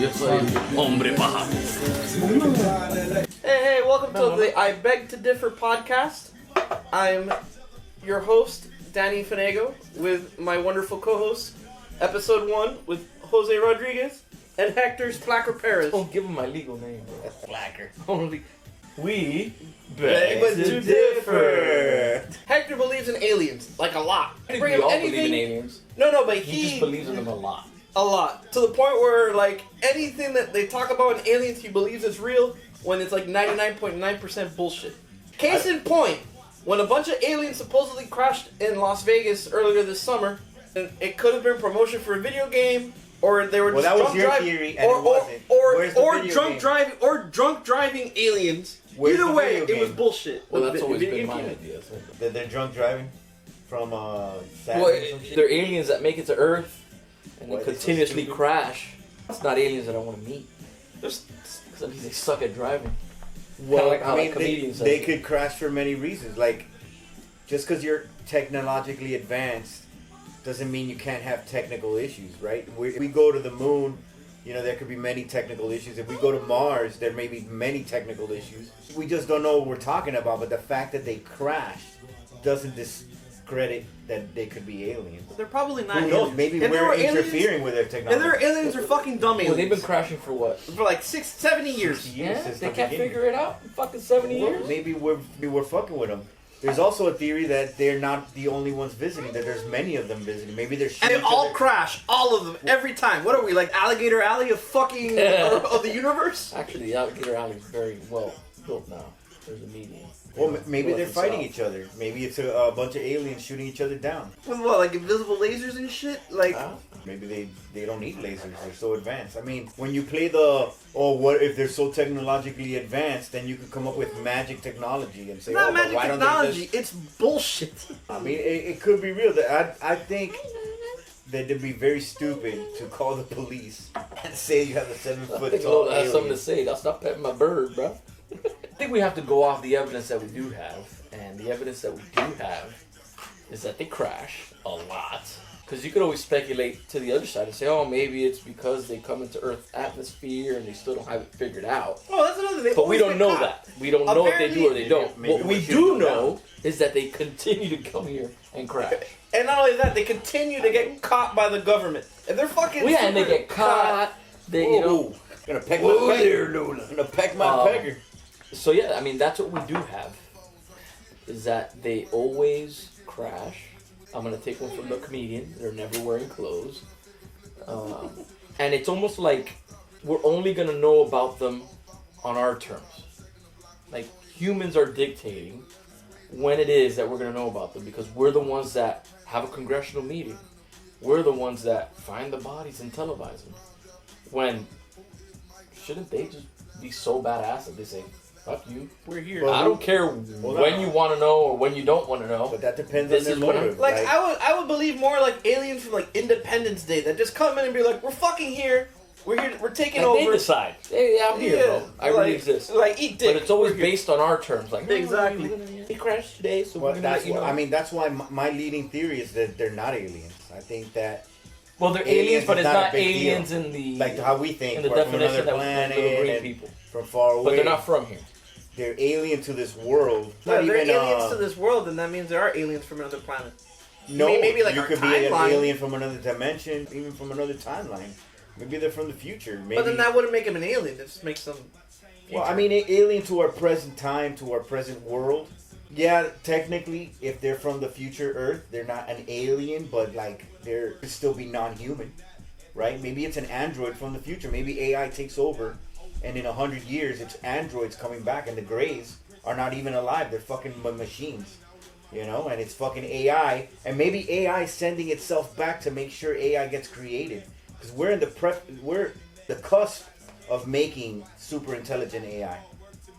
Yo soy hombre paja. Hey, welcome to the I Beg to Differ podcast. I'm your host, Danny Fanego, with my wonderful co-host, episode 1, with Jose Rodriguez and Hector Splacker Perez. Don't give him my legal name, bro. Splacker. Only we Beg beg to differ. Hector believes in aliens, like a lot. I think Bring we him all anything. believe in aliens. No, but He just believes in them a lot. a lot. To the point where, like, anything that they talk about in aliens he believes is real when it's like 99.9% bullshit. Case in point, when a bunch of aliens supposedly crashed in Las Vegas earlier this summer, and it could have been promotion for a video game, or they were just that was drunk your driving, theory, and it wasn't. Where's the or video drunk game? driving, or drunk driving aliens. Where's Either the way, video it was game? bullshit. Well, that's always Video been game my came- idea. So. That they're drunk driving from Saturn Well, or some shit? they're aliens that make it to Earth and Why they are they so continuously stupid? crash. It's not aliens that I want to meet. Because that means they suck at driving. Well, like how, I mean, like, comedians they say. could crash for many reasons. Like, just because you're technologically advanced doesn't mean you can't have technical issues, right? If we go to the moon, you know, there could be many technical issues. If we go to Mars, there may be many technical issues. We just don't know what we're talking about, but the fact that they crashed doesn't discredit that they could be aliens. They're probably not Who knows? aliens. Maybe And there we're were aliens- interfering with their technology. And their aliens are fucking dumb aliens. Well, they've been crashing for what? for like 70 years. Yeah, since they the can't beginning. figure it out in fucking 70 Well, years. maybe we're fucking with them. There's also a theory that they're not the only ones visiting. That there's many of them visiting. Maybe they're And shooting. they all crash, all of them, every time. What are we, like Alligator Alley of fucking of the universe? Actually, the Alligator Alley is very well built now. There's a median. Well, maybe they're North and fighting south. each other. Maybe it's a bunch of aliens shooting each other down. With what, like invisible lasers and shit? Like, Maybe they don't need lasers. They're so advanced. I mean, when you play what if they're so technologically advanced? Then you could come up with magic technology and say, it's not oh, but magic why technology, don't they it's bullshit. just... I mean, it could be real. I think that it'd be very stupid to call the police and say you have a 7-foot I think tall Lola has something alien. to say. That's not petting my bird, bro. I think we have to go off the evidence that we do have, and the evidence that we do have is that they crash a lot. Because you could always speculate to the other side and say, oh, maybe it's because they come into Earth's atmosphere and they still don't have it figured out. Oh, that's another thing. But we don't know that. We don't know if they do or they don't. Maybe What we we should do go know is that they continue to come here and crash. And not only that, they continue to get caught by the government. And they're fucking Well, yeah, and they super get caught. They, you know. Ooh, gonna peck Whoa my there, pecker. Lola. Gonna peck my pecker. So yeah, I mean that's what we do have. Is that they always crash. I'm gonna take one from the comedian. They're never wearing clothes, and it's almost like we're only gonna know about them on our terms. Like humans are dictating when it is that we're gonna know about them because we're the ones that have a congressional meeting. We're the ones that find the bodies and televise them. When shouldn't they just be so badass that they say, fuck you. We're here. Well, I don't care when you want to know or when you don't want to know. But that depends This on is their what I'm- motive. Like, I would believe more like aliens from like Independence Day that just come in and be like, we're fucking here. We're here. We're taking And they over. decide. Hey, I'm here, bro. I like, really exist. Like, eat dick. But it's always We're here. based on our terms. Like, Exactly. We crashed today, so Well, we're gonna let you know. I mean, that's why my leading theory is that they're not aliens. I think that well, they're aliens aliens, but is it's not a not big deal. aliens in the like how we think, in the we're from definition another that was planet, little green and people. from far away. But they're not from here. They're alien to this world. Yeah, Not if they're even aliens to this world, then that means there are aliens from another planet. No, maybe like you our could be an timeline. alien from another dimension, even from another timeline. Maybe they're from the future. Maybe. But then that wouldn't make them an alien. It just makes them. Well, I mean, alien to our present time, to our present world. Yeah, technically, if they're from the future Earth, they're not an alien, but like they're could still be non-human, right? Maybe it's an android from the future. Maybe AI takes over, and in 100 years, it's androids coming back, and the Greys are not even alive. They're fucking machines, you know. And it's fucking AI, and maybe AI is sending itself back to make sure AI gets created, because we're the cusp of making super intelligent AI.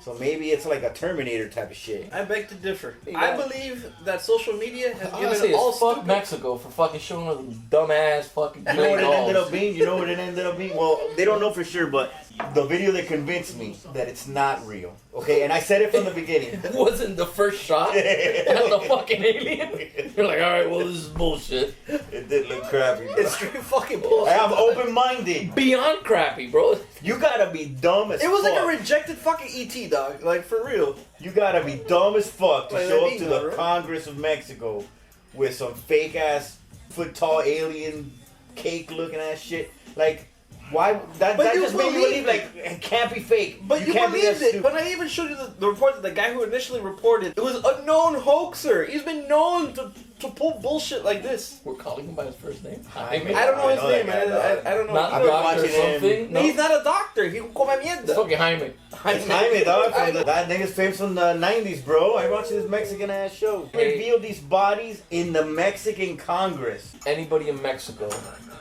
So maybe it's like a Terminator type of shit. I beg to differ. Yeah. I believe that social media has Honestly, given all it's fuck stupid. Mexico for fucking showing us dumbass fucking You know what it clay ended dolls. up being? You know what it ended up being? Well, they don't know for sure, but the video that convinced me that it's not real. Okay, and I said it from the beginning. It wasn't the first shot at the fucking alien. You're like, all right, well, this is bullshit. It did look crappy. Bro. It's straight fucking bullshit. I'm open-minded. Beyond crappy, bro. You gotta be dumb as It was fuck. like a rejected fucking ET, dog. Like, for real. You gotta be dumb as fuck to Like show that up to being, the right? Congress of Mexico with some fake ass foot tall alien cake looking ass shit. Like, why? That But you just made me believe believe like it can't be fake. But you can't be that believed it. stupid. But I even showed you the report that the guy who initially reported it was a known hoaxer. He's been known to pull bullshit like this. We're calling him by his first name. I Jaime. I don't know I his know name. that guy, I don't know. Not I've a been doctor or watching him. something. No, He's not a doctor. He come a it's mierda. fucking Jaime. Jaime, dog, from that nigga's famous from the 90s, bro. I watched this Mexican ass show. They revealed these bodies in the Mexican Congress. Anybody in Mexico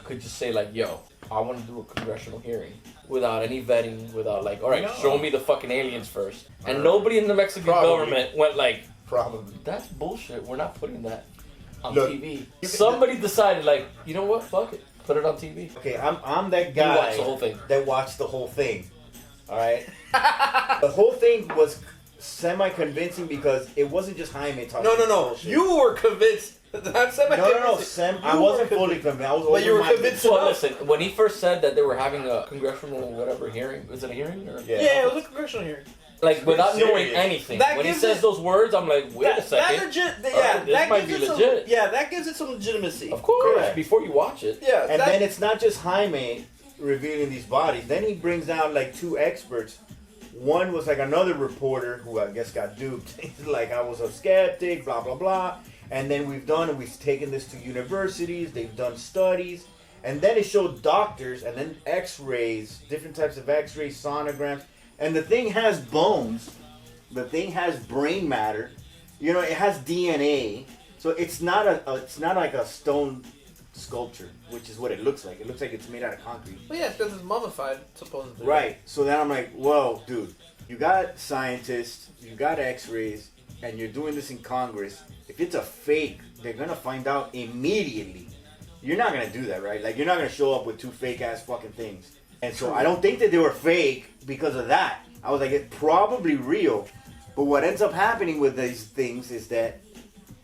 could just say like, "Yo, I want to do a congressional hearing," without any vetting, without like, "All right, No. show me the fucking aliens first." And nobody in the Mexican Probably. government went like, Probably. "That's bullshit. We're not putting that on Look, TV." Somebody decided like, you know what? Fuck it. Put it on TV. Okay, I'm that You guy watched the whole thing. that watched the whole thing. All right. The whole thing was semi-convincing because it wasn't just Jaime talking. No. bullshit. You were convinced. I'm semi No. I You wasn't were fully convinced. I was But you were open-minded. convinced So enough. listen, when he first said that they were having a congressional whatever hearing, was it a hearing or? Yeah. Yeah, it was a congressional hearing. Like without pretty knowing serious. anything, That when he gives says it- those words, I'm like, wait a second. That legit. Alright, Yeah, this that might gives be it legit. some. Yeah, that gives it some legitimacy. Of course, Correct. before you watch it. Yeah, And that- then it's not just Jaime revealing these bodies. Then he brings out like two experts. One was like another reporter who I guess got duped. He's like, I was a skeptic, blah, blah, blah. And then we've taken this to universities, they've done studies. And then it showed doctors and then x-rays, different types of x-rays, sonograms. And the thing has bones. The thing has brain matter. You know, it has DNA. So it's not it's not like a stone sculpture, which is what it looks like. It looks like it's made out of concrete. Well, yeah, because it's mummified, supposedly. Right. So then I'm like, whoa, dude, you got scientists, you got x-rays, and you're doing this in Congress. If it's a fake, they're going to find out immediately. You're not going to do that, right? Like, you're not going to show up with two fake-ass fucking things. And so I don't think that they were fake because of that. I was like, it's probably real. But what ends up happening with these things is that,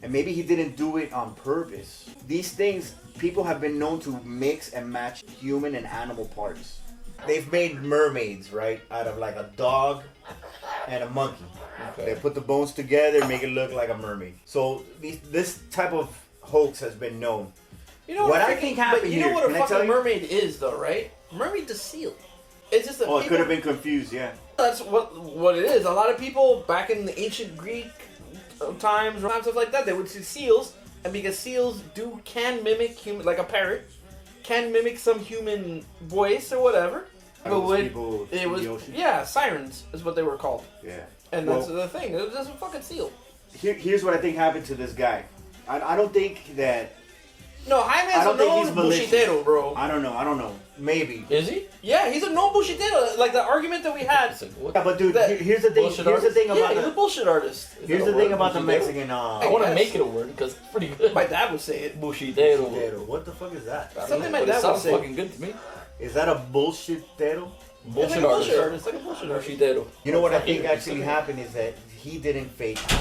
and maybe he didn't do it on purpose, these things, people have been known to mix and match human and animal parts. They've made mermaids, right, out of like a dog and a monkey. Okay. They put the bones together and make it look like a mermaid. So this type of hoax has been known. You know What a I freaking- think happened But you know here, what a can I tell fucking you? mermaid is, though, right? Mermaid's a seal. It's just a. Oh, it people- could have been confused, yeah. That's what it is. A lot of people back in the ancient Greek times, stuff like that, they would see seals, and because seals can mimic human, like a parrot, can mimic some human voice or whatever. Are But those when people it in was, the ocean? yeah, sirens is what they were called, Yeah. and Well- that's the thing. It was just a fucking seal. Here's what I think happened to this guy. I don't think that. No, Jaime I is a don't think known he's malicious. bullshitero, bro. I don't know. Maybe. Is he? Yeah, he's a known bullshitero. Like the argument that we had. It's like, what? Yeah, but dude, That- here's the thing. Bullshit Here's the artist? thing Yeah, about he's a the. bullshit artist. Is Here's that the a thing word? about the Bushidero? Mexican. I want to guess. make it a word because it's pretty good. My dad would say it. Bushidero. What the fuck is that? I don't Something know, my but dad it would sounds say. fucking good to me. Is that a bullshitero? It's Bullshit like a bullshit artist. artist. Like a bullshit artist. Bushidero. You know what I Fucking think actually something. happened is that he didn't fake it.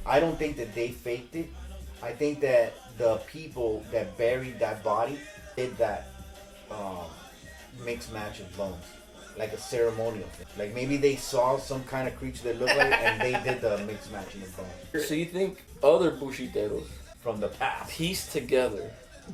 I don't think that they faked it. I think that the people that buried that body did that mixed match of bones. Like a ceremonial thing. Like maybe they saw some kind of creature that looked like it and they did the mixed matching of bones. So you think other bushiteros From the past. pieced together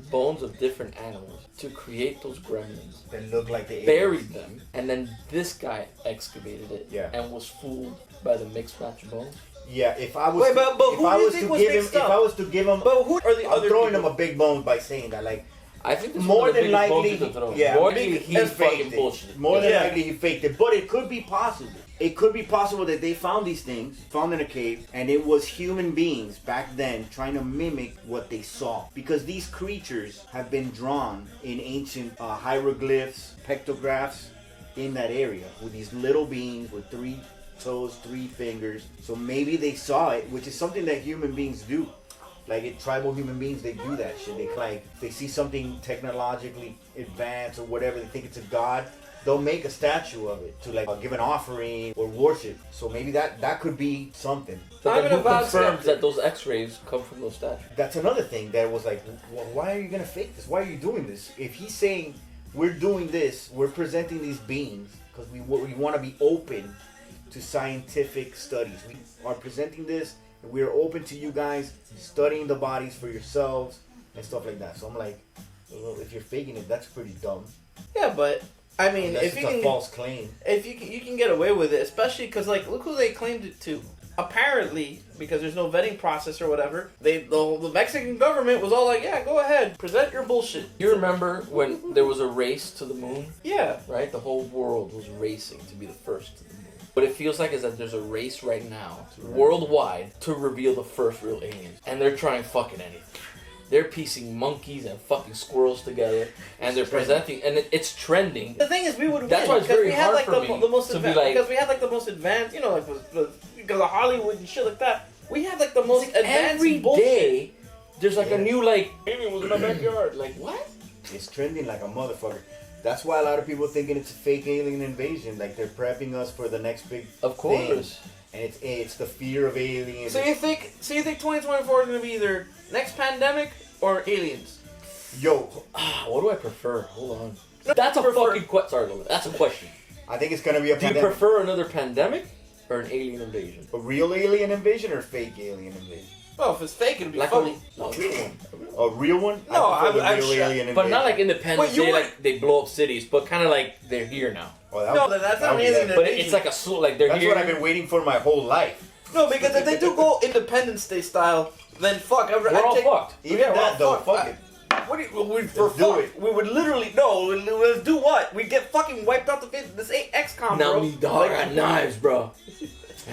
bones of different animals to create those gremlins, That looked like the aliens. buried them, and then this guy excavated it Yeah. and was fooled by the mixed match of bones? Yeah, if I was Wait, but if who I do you was think to was give him mixed if up? I was to give him But who are the I'm other throwing people? him a big bone by saying that like I think this is more one of the than biggest likely, bones you could throw. yeah, More big- than he and fucking faked it. bullshit. More than Yeah. likely he faked it, but it could be possible. It could be possible that they found these things, found in a cave, and it was human beings back then trying to mimic what they saw. Because these creatures have been drawn in ancient hieroglyphs, pictographs in that area with these little beings with three toes, 3 fingers. So maybe they saw it, which is something that human beings do. Like tribal human beings, they do that shit. They see something technologically advanced or whatever, they think it's a god. They'll make a statue of it to like give an offering or worship. So maybe that could be something. But I'm then an who advanced confirms skeptic. that those X-rays come from those statues? That's another thing that was like, well, why are you gonna fake this? Why are you doing this? If he's saying we're doing this, we're presenting these beings because we want to be open to scientific studies. We are presenting this, and we are open to you guys studying the bodies for yourselves and stuff like that. So I'm like, well, if you're faking it, that's pretty dumb. Yeah, but I mean, That's if you just a can, false claim. if you can get away with it, especially because like look who they claimed it to. Apparently, because there's no vetting process or whatever, the Mexican government was all like, yeah, go ahead, present your bullshit. You remember when there was a race to the moon, Yeah. right? The whole world was racing to be the first to the moon. What it feels like is that there's a race right now, worldwide, to reveal the first real aliens. And they're trying fucking anything. They're piecing monkeys and fucking squirrels together, and they're presenting, and it's trending. The thing is, we would That's win why it's because very we had hard like for the, me the most to be advanced, like- because we had like the most advanced, you know, like because of Hollywood and shit like that. We had like the most advanced Every bullshit. day, there's like a Yeah. new like alien was in my backyard. Like what? It's trending like a motherfucker. That's why a lot of people thinking it's a fake alien invasion. Like they're prepping us for the next big Of thing. course. And it's the fear of aliens. So you think 2024 is gonna be either next pandemic or aliens? Yo, What do I prefer? Hold on. That's a Prefer- fucking question. Sorry, Lola. That's a question. I think it's gonna be a Do you pandemic. prefer another pandemic or an alien invasion? A real alien invasion or fake alien invasion? Well, if it's fake, it'd be Like funny. no, real one. A real one? No, I prefer I'm the real sure- alien invasion. But not like Independence Wait, you Day, were- like they blow up cities, but kind of like they're here now. Oh, that No, would- that's that not would be alien that. But it's like a like they're That's here. what I've been waiting for my whole life. No, because if they do go Independence Day style, then fuck. We're all fucked. Even Yeah, we're that though, all fucked. fuck it. What do you, we'd for Let's do fuck. it. We would literally let's do what? We get fucking wiped out the face. This ain't XCOM, Now bro. me dog, I got knives, bro.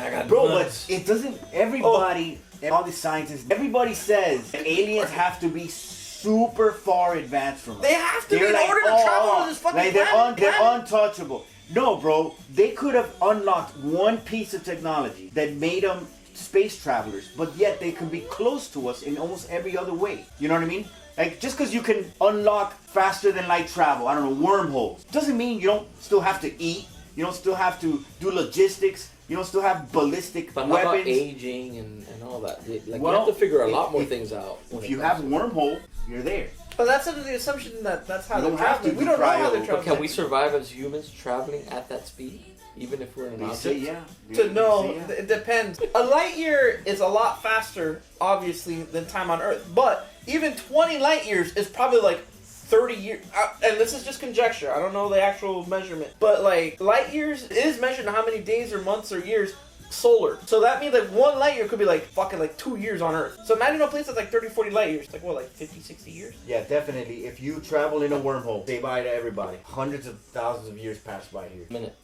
I got Bro, knives. but it doesn't. Everybody, all the scientists, everybody says aliens have to be super far advanced from us. They have to be They're in like, order to oh, travel to this fucking like they're, planet. they're untouchable. No, bro, they could have unlocked one piece of technology that made them space travelers, but yet they can be close to us in almost every other way. You know what I mean? Like, just because you can unlock faster than light travel, I don't know, wormholes, doesn't mean you don't still have to eat. You don't still have to do logistics. You don't still have ballistic But how about weapons. aging and all that? Like Well, you have to figure a lot more if- things out. when If it you comes have to- wormhole, you're there. But that's under the assumption that that's how You they're don't have traveling. to We do don't know how cryo, they're but traveling. Can we survive as humans traveling at that speed, even if we're in an They object? say yeah. To They know, say, yeah. it depends. A light year is a lot faster, obviously, than time on Earth. But even 20 light years is probably like 30 years. And this is just conjecture. I don't know the actual measurement. But like, light years is measured in how many days or months or years solar. So that means like one light year could be like fucking like 2 years on Earth. So imagine a place that's like 30, 40 light years. Like what, like 50, 60 years? Yeah, definitely. If you travel in a wormhole, say bye to everybody. Hundreds of thousands of years pass by here. Minute.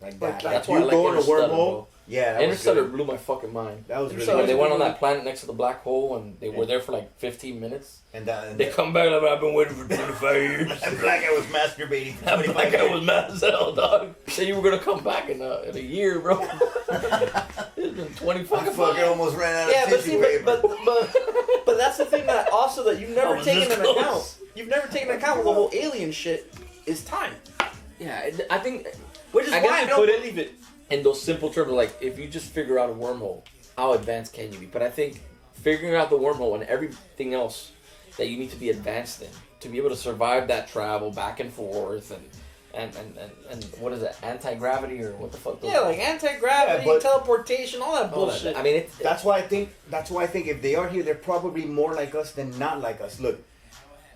Like Like, that. that's If why I you like go in a Interstellar, wormhole, bro. yeah, that was Interstellar good. blew my fucking mind. That was really Interstellar When good. they went on that planet next to the black hole and they were Yeah. there for like 15 minutes, And they come back like I've been waiting for 25 years. that black guy was masturbating for That 25 black guy years. was mad as hell, dog. Said you were gonna come back in a year, bro. It's been 20 I fucking fucking almost ran out of Yeah, but tissue see, paper. but that's the thing that also that you've I never was taken this into close. account. You've never taken into account with the whole alien shit is time. Yeah, I think Which is I guess why I you don't put it- believe it. in those simple terms, like if you just figure out a wormhole, how advanced can you be? But I think figuring out the wormhole and everything else that you need to be advanced in to be able to survive that travel back and forth and what is it, anti-gravity or what the fuck? Yeah, like anti-gravity, Yeah, but- teleportation, all that all that. bullshit. I mean, it's That's why I think if they are here, they're probably more like us than not like us. Look,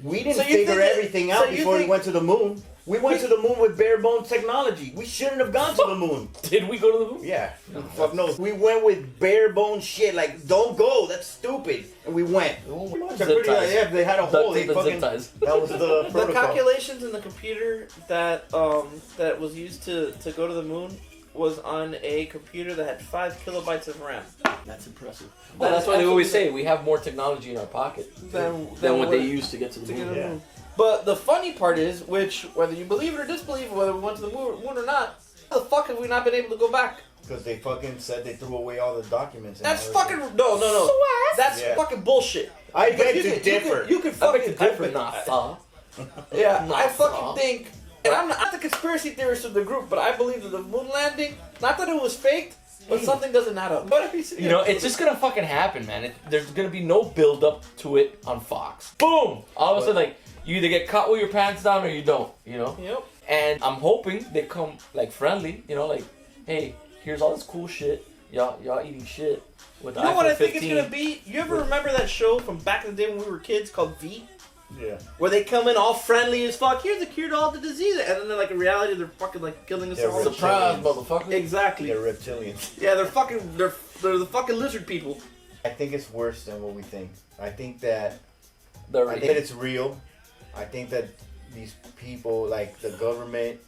we didn't So you figure think that- everything so out you before we think- went to the moon. We went to the moon with bare bones technology. We shouldn't have gone to the moon. did we go to the moon? Yeah, fuck no. We went with bare bones shit. Like, don't go. That's stupid. And we went. Zip I'm pretty ties. like, yeah, they had a Duct hole. They tape and zip fucking. ties. That was the the protocol. calculations in the computer that that was used to go to the moon was on a computer that had 5 kilobytes of RAM. That's impressive. Well, that's why they always say we have more technology in our pocket Than than what they used to get to the to get to moon. the Yeah. moon. But the funny part is, which whether you believe it or disbelieve, whether we went to the moon or not, how the fuck have we not been able to go back? Because they fucking said they threw away all the documents. And That's all fucking that. no. That's Yeah. fucking bullshit. I Because beg to differ. You can I fucking beg to differ, not saw. Yeah, Not I fucking saw. think, and I'm not the conspiracy theorist of the group, but I believe that the moon landing, not that it was faked, but something doesn't add up. But You know, it's just gonna fucking happen, man. There's gonna be no build up to it on Fox. Boom! All of a sudden, like, you either get caught with your pants down or you don't, you know? Yep. And I'm hoping they come, like, friendly, you know, like, hey, here's all this cool shit. Y'all eating shit with the You know what iPhone I think 15. it's gonna be? You ever remember that show from back in the day when we were kids called V? Yeah. Where they come in all friendly as fuck. Here's the cure to all the disease, and then they're like in reality they're fucking like killing us They're all. Surprise, motherfucker. Exactly. They're reptilians. Yeah, they're the fucking lizard people. I think it's worse than what we think. I think that They're I think it's real. I think that these people, like the government,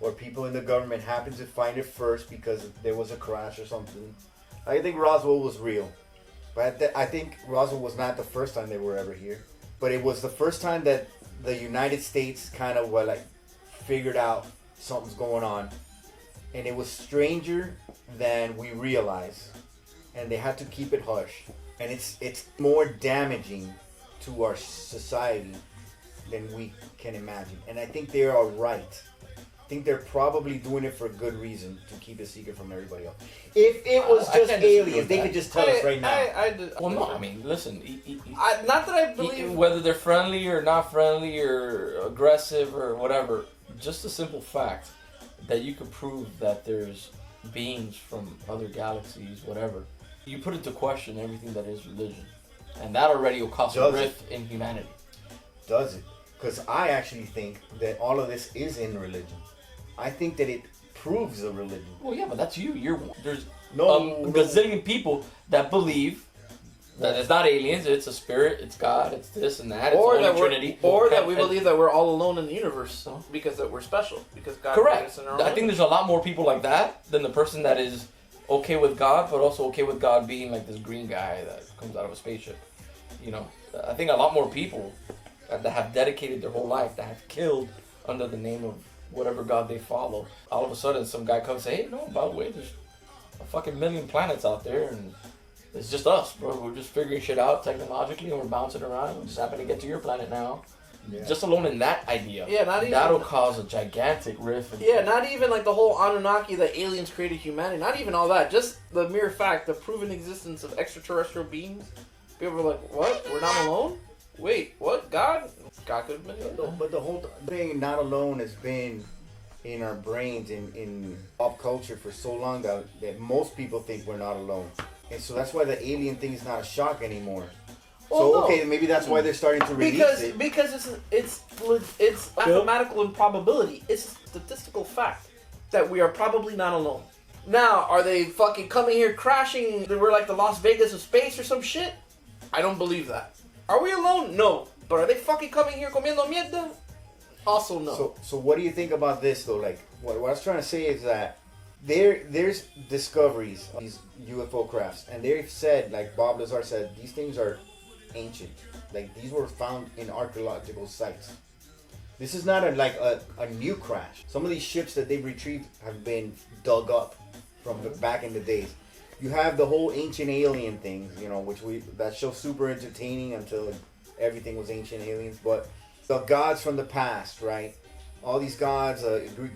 or people in the government, happen to find it first because there was a crash or something. I think Roswell was real, but I think Roswell was not the first time they were ever here. But it was the first time that the United States kind of figured out something's going on, and it was stranger than we realize, and they had to keep it hush. And it's more damaging to our society than we can imagine. And I think they are right. I think they're probably doing it for a good reason to keep it secret from everybody else. If it was I just can't disagree aliens, with they that. could just tell us right now. Well, no, I mean, listen. Not that I believe. Whether they're friendly or not friendly or aggressive or whatever, just a simple fact that you could prove that there's beings from other galaxies, whatever, you put into question everything that is religion. And that already will cause a Does it? rift in humanity. Does it? Because I actually think that all of this is in religion. I think that it proves a religion. Well, yeah, but that's you. There's No, a gazillion people that believe that it's not aliens, it's a spirit, it's God, it's this and that, it's Or the that, Holy Trinity. or that And- we and- believe that we're all alone in the universe because that we're special. Because God created Correct. us in our I own think there's a lot more people like that than the person that is okay with God, but also okay with God being like this green guy that comes out of a spaceship. You know, I think a lot more people that have dedicated their whole life, that have killed under the name of whatever God they follow. All of a sudden, some guy comes and say, hey, no, by the way, there's a fucking million planets out there, and it's just us, bro. We're just figuring shit out technologically, and we're bouncing around. We just happen to get to your planet now. Yeah. Just alone in that idea, Yeah, not even- that'll cause a gigantic rift. Yeah, not even like the whole Anunnaki that aliens created humanity. Not even all that. Just the mere fact, the proven existence of extraterrestrial beings. People were like, what? We're not alone? Wait, what? God? God could have been No, but the whole thing, not alone, has been in our brains, in pop culture for so long that most people think we're not alone. And so that's why the alien thing is not a shock anymore. Well, So, no. okay, maybe that's why they're starting to release it. Because it's mathematical improbability. It's a statistical fact that we are probably not alone. Now, are they fucking coming here crashing? We're like the Las Vegas of space or some shit? I don't believe that. Are we alone? No. But are they fucking coming here comiendo mierda? Also no. So what do you think about this though? Like what I was trying to say is that there's discoveries of these UFO crafts, and they've said, like Bob Lazar said, these things are ancient. Like these were found in archaeological sites. This is not a new crash. Some of these ships that they've retrieved have been dug up from the back in the days. You have the whole ancient alien thing, you know, that show's super entertaining until everything was ancient aliens. But the gods from the past, right? All these gods,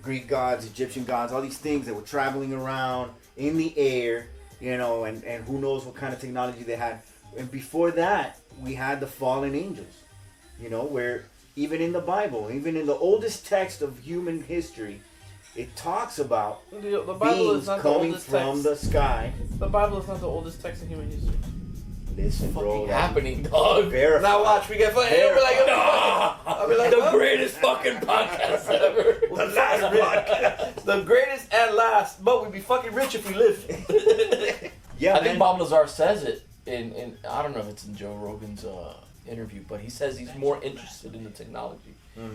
Greek gods, Egyptian gods, all these things that were traveling around in the air, you know, and who knows what kind of technology they had. And before that, we had the fallen angels, you know, where even in the Bible, even in the oldest text of human history, it talks about The Bible beings is not the coming oldest from text. the sky. The Bible is not the oldest text in human history. Listen, bro, fucking that's happening, dog. verified. Now watch, we get fucking. I'll be like, I'll be like, The huh? greatest fucking podcast ever. The last podcast. The greatest and last, but we'd be fucking rich if we live. Yeah, I think man. Bob Lazar says it in I don't know if it's in Joe Rogan's interview, but he says he's more interested in the technology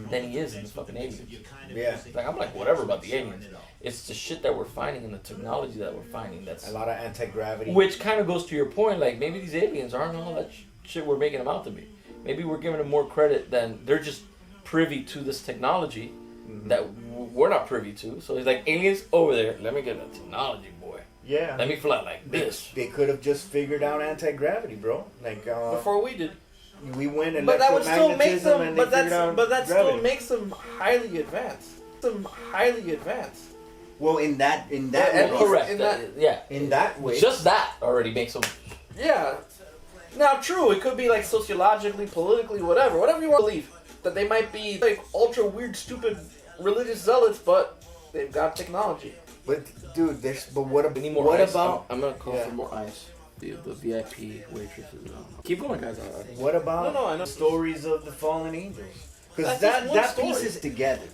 than he is in the fucking aliens. Yeah. Like I'm like whatever about the aliens. It's the shit that we're finding and the technology that we're finding that's A lot of anti-gravity. which kind of goes to your point. Like maybe these aliens aren't all that shit we're making them out to be. Maybe we're giving them more credit than they're just privy to this technology that we're not privy to. So he's like aliens over there. Let me get a technology boy. Yeah. Let me fly like this. They could have just figured out anti-gravity, bro. Like Before we did. we went and But that would still make electromagnetism them. and they But figured out that gravity. still makes them highly advanced. Well, in that And way, Correct. in that- yeah. in that way, Just that already makes them. Yeah. Now, true, it could be like sociologically, politically, whatever you want to believe. That they might be like ultra weird, stupid religious zealots, but they've got technology. but dude, but what We need about more what ice. about I'm gonna call Yeah. for more ice. The VIP waitresses. Keep going, guys. what about No, I know. stories of the fallen angels? Because That's just one that story. pieces together,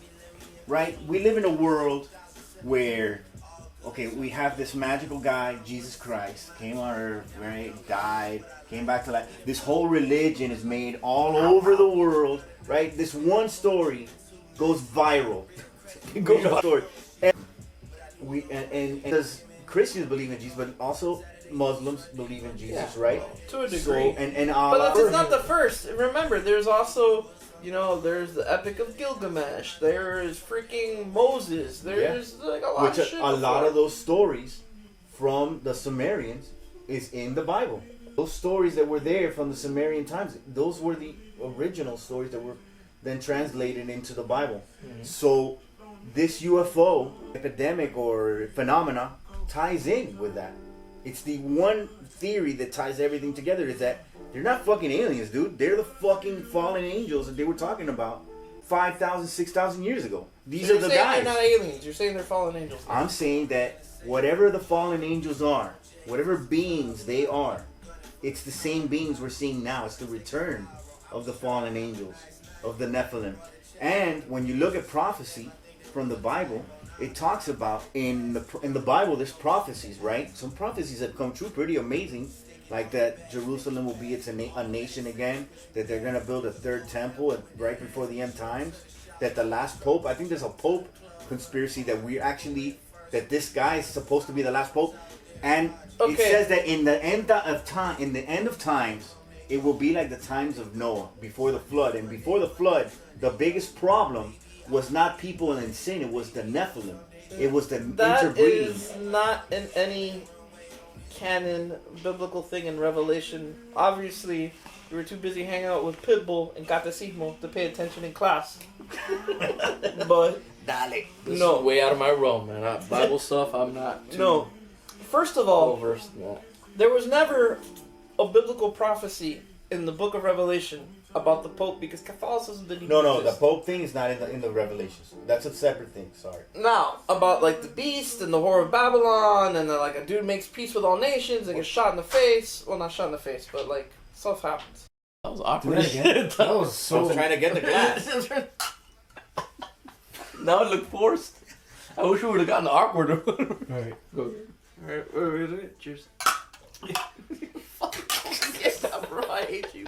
right? We live in a world where, okay, we have this magical guy, Jesus Christ, came on earth, right? Died, came back to life. This whole religion is made all over the world, right? This one story goes viral. It goes viral. And because Christians believe in Jesus, but also Muslims believe in Jesus, Yeah. right? To a degree. So, and But that's not the first. Remember, there's also, there's the Epic of Gilgamesh. There's freaking Moses. There's like a lot which of shit. a lot before. of those stories from the Sumerians is in the Bible. Those stories that were there from the Sumerian times, those were the original stories that were then translated into the Bible. So this UFO epidemic or phenomena ties in with that. It's the one theory that ties everything together is that they're not fucking aliens, dude. They're the fucking fallen angels that they were talking about 5,000, 6,000 years ago. These So are you're the saying guys. they're not aliens. You're saying they're fallen angels. I'm saying that whatever the fallen angels are, whatever beings they are, it's the same beings we're seeing now. It's the return of the fallen angels, of the Nephilim. And when you look at prophecy from the Bible, it talks about in the Bible there's prophecies, right? Some prophecies have come true, pretty amazing, like that Jerusalem will be a nation again, that they're gonna build a third temple right before the end times, that the last pope, I think there's a pope conspiracy that this guy is supposed to be the last pope, and it says that in the end of times, it will be like the times of Noah before the flood, and before the flood, the biggest problem was not people and sin, it was the Nephilim. It was the That interbreeding. is not in any canon biblical thing in Revelation. Obviously, we were too busy hanging out with Pitbull and Catecismo to pay attention in class. But Dale. This No. is way out of my realm, man. Bible stuff, I'm not too no, first of well all, versed in that. there was never a biblical prophecy in the book of Revelation about the Pope because Catholicism didn't even No, the exist. Pope thing is not in the Revelations. That's a separate thing. Sorry. Now, about like the beast and the whore of Babylon and like a dude makes peace with all nations and gets shot in the face. Well, not shot in the face, but like stuff happens. That was awkward. Do that again. That was I so. was trying to get the glass. Now it looked forced. I wish we would have gotten the awkward. Right. Go. Alright, cheers. Bro, I hate you.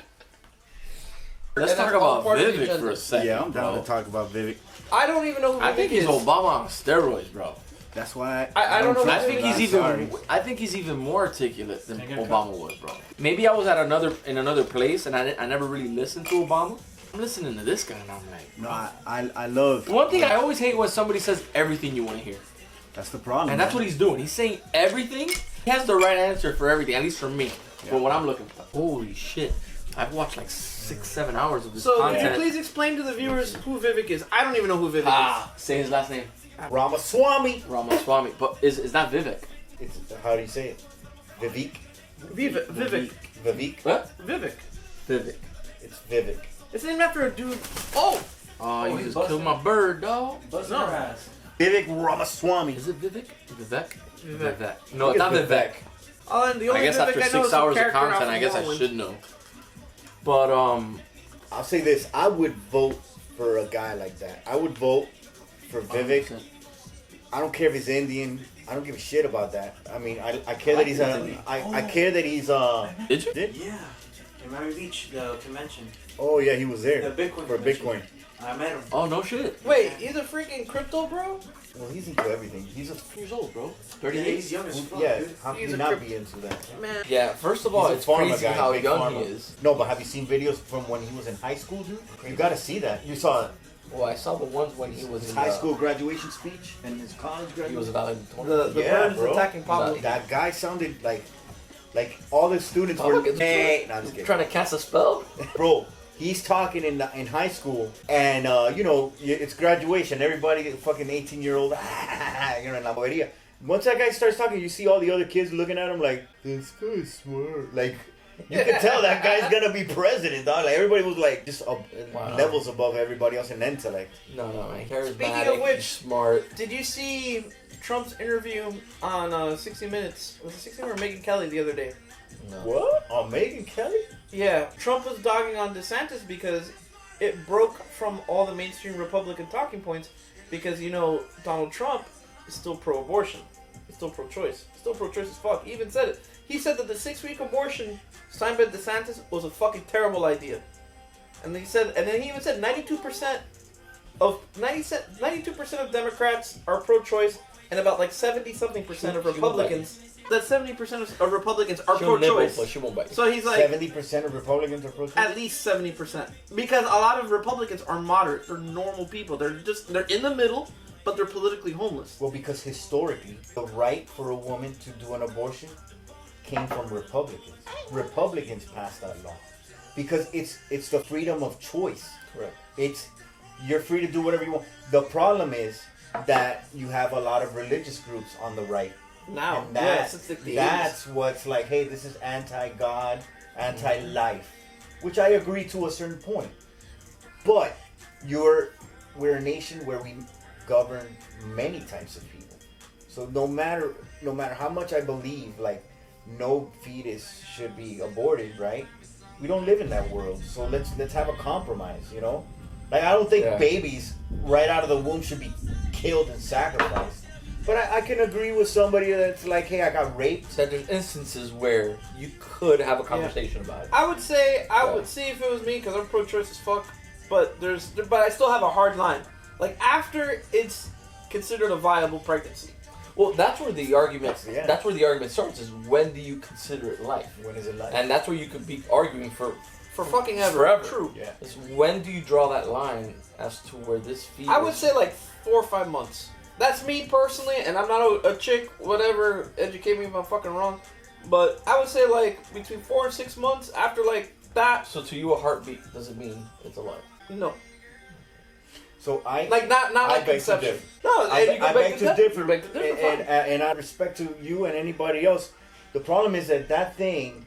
Let's And talk that's all about part of the Vivek for agenda. a second. Yeah, I'm down bro. to talk about Vivek. I don't even know who I think Vivek he's is. Obama on steroids, bro. That's why I don't know I who think Vivek he's is. even. I think he's even more articulate than Obama was, bro. Maybe I was at another place and I never really listened to Obama. I'm listening to this guy and I'm like, No, I love. one thing I always hate when somebody says everything you want to hear, That's the problem. and that's what he's doing. He's saying everything. He has the right answer for everything, at least for me, for what I'm looking for. Holy shit! I've watched like 6-7 hours of this So, can content. you please explain to the viewers who Vivek is? I don't even know who Vivek Say his last name, Ramaswamy. Ramaswamy. But is that Vivek? It's how do you say it? Vivek. is. Vivek. Vivek. What? Vivek. Vivek. It's Vivek. It's named after a dude. Oh! Oh, you he's just busting. killed my bird, dog. Busting No. her ass. Vivek Ramaswamy. Is it Vivek? Vivek? Vivek. No, it's not Vivek. Oh, and the I only guess Vivek after I know 6 is some hours of character content, out I from guess I Morrowind. should know. But I'll say this: I would vote for a guy like that. I would vote for Vivek. 100%. I don't care if he's Indian. I don't give a shit about that. I mean, I care that he's I care that he's Did you? Did? Yeah. In Miami Beach, the convention. Oh yeah, he was there The Bitcoin for convention. Bitcoin. I met him. Oh no shit. Wait, he's a freaking crypto bro? Well, he's into everything. He's a Years old, bro. Yeah, 38. he's young as fuck, yeah. dude. How can He's you a not crypt- be into that? Man. Yeah. First of all, He's a it's farmer crazy guy, how big young farmer. he is. No, but have you seen videos from when he was in high school, dude? You got to see that. You saw Well, I saw the ones when he was His in high the- school graduation speech and his college He was graduation. valedictorian. The Yeah, bird is bro. attacking Pablo. That guy sounded like all the students Pablo were. gets Hey, no, I'm just kidding. trying to cast a spell. Bro, he's talking in high school, and it's graduation. Everybody, fucking 18-year-old, in la bobería. Once that guy starts talking, you see all the other kids looking at him like, this guy's smart. Like, you can tell that guy's gonna be president, dog. Like, everybody was like just Wow. levels above everybody else in intellect. No, man. Charismatic, Speaking of which- smart. Did you see Trump's interview on 60 Minutes? Was it 60 or Megyn Kelly the other day? No. What? Oh, Megyn Kelly? Yeah, Trump was dogging on DeSantis because it broke from all the mainstream Republican talking points because, Donald Trump is still pro-abortion. He's still pro-choice. He's still pro-choice as fuck. He even said it. He said that the 6-week abortion signed by DeSantis was a fucking terrible idea. And then he even said 92% of Democrats are pro-choice and about like 70-something% of She won't Republicans. That 70% of Republicans are She'll nibble, pro-choice. but she won't bite. So he's like, 70% of Republicans are pro-choice? at least 70%. Because a lot of Republicans are moderate. They're normal people. They're in the middle, but they're politically homeless. Well, because historically, the right for a woman to do an abortion came from Republicans. Republicans passed that law because it's the freedom of choice. Correct. You're free to do whatever you want. The problem is that you have a lot of religious groups on the right. Now, And yes, it's like the 80s. that's what's like, hey, this is anti-God, anti-life, which I agree to a certain point. But we're a nation where we govern many types of people. So no matter how much I believe like no fetus should be aborted, right? We don't live in that world. So let's have a compromise, Like I don't think babies right out of the womb should be killed and sacrificed. But I can agree with somebody that's like, hey, I got raped. So there's instances where you could have a conversation about it. I would say I would see if it was me because I'm pro-choice as fuck. But I still have a hard line. Like after it's considered a viable pregnancy. Well, that's where the argument. Yeah. That's where the argument starts. Is when do you consider it life? When is it life? And that's where you could be arguing for Fucking ever. forever. True. Yeah. Is when do you draw that line as to where this fetus? I would say like 4 or 5 months. That's me personally, and I'm not a chick. Whatever, educate me if I'm fucking wrong. But I would say like between 4 and 6 months after like that. So to you, a heartbeat doesn't mean it's alive. No, So I like not I like beg to conception. differ. No, I and you can beg to differ, beg to differ, fine. and I respect to you and anybody else. The problem is that thing.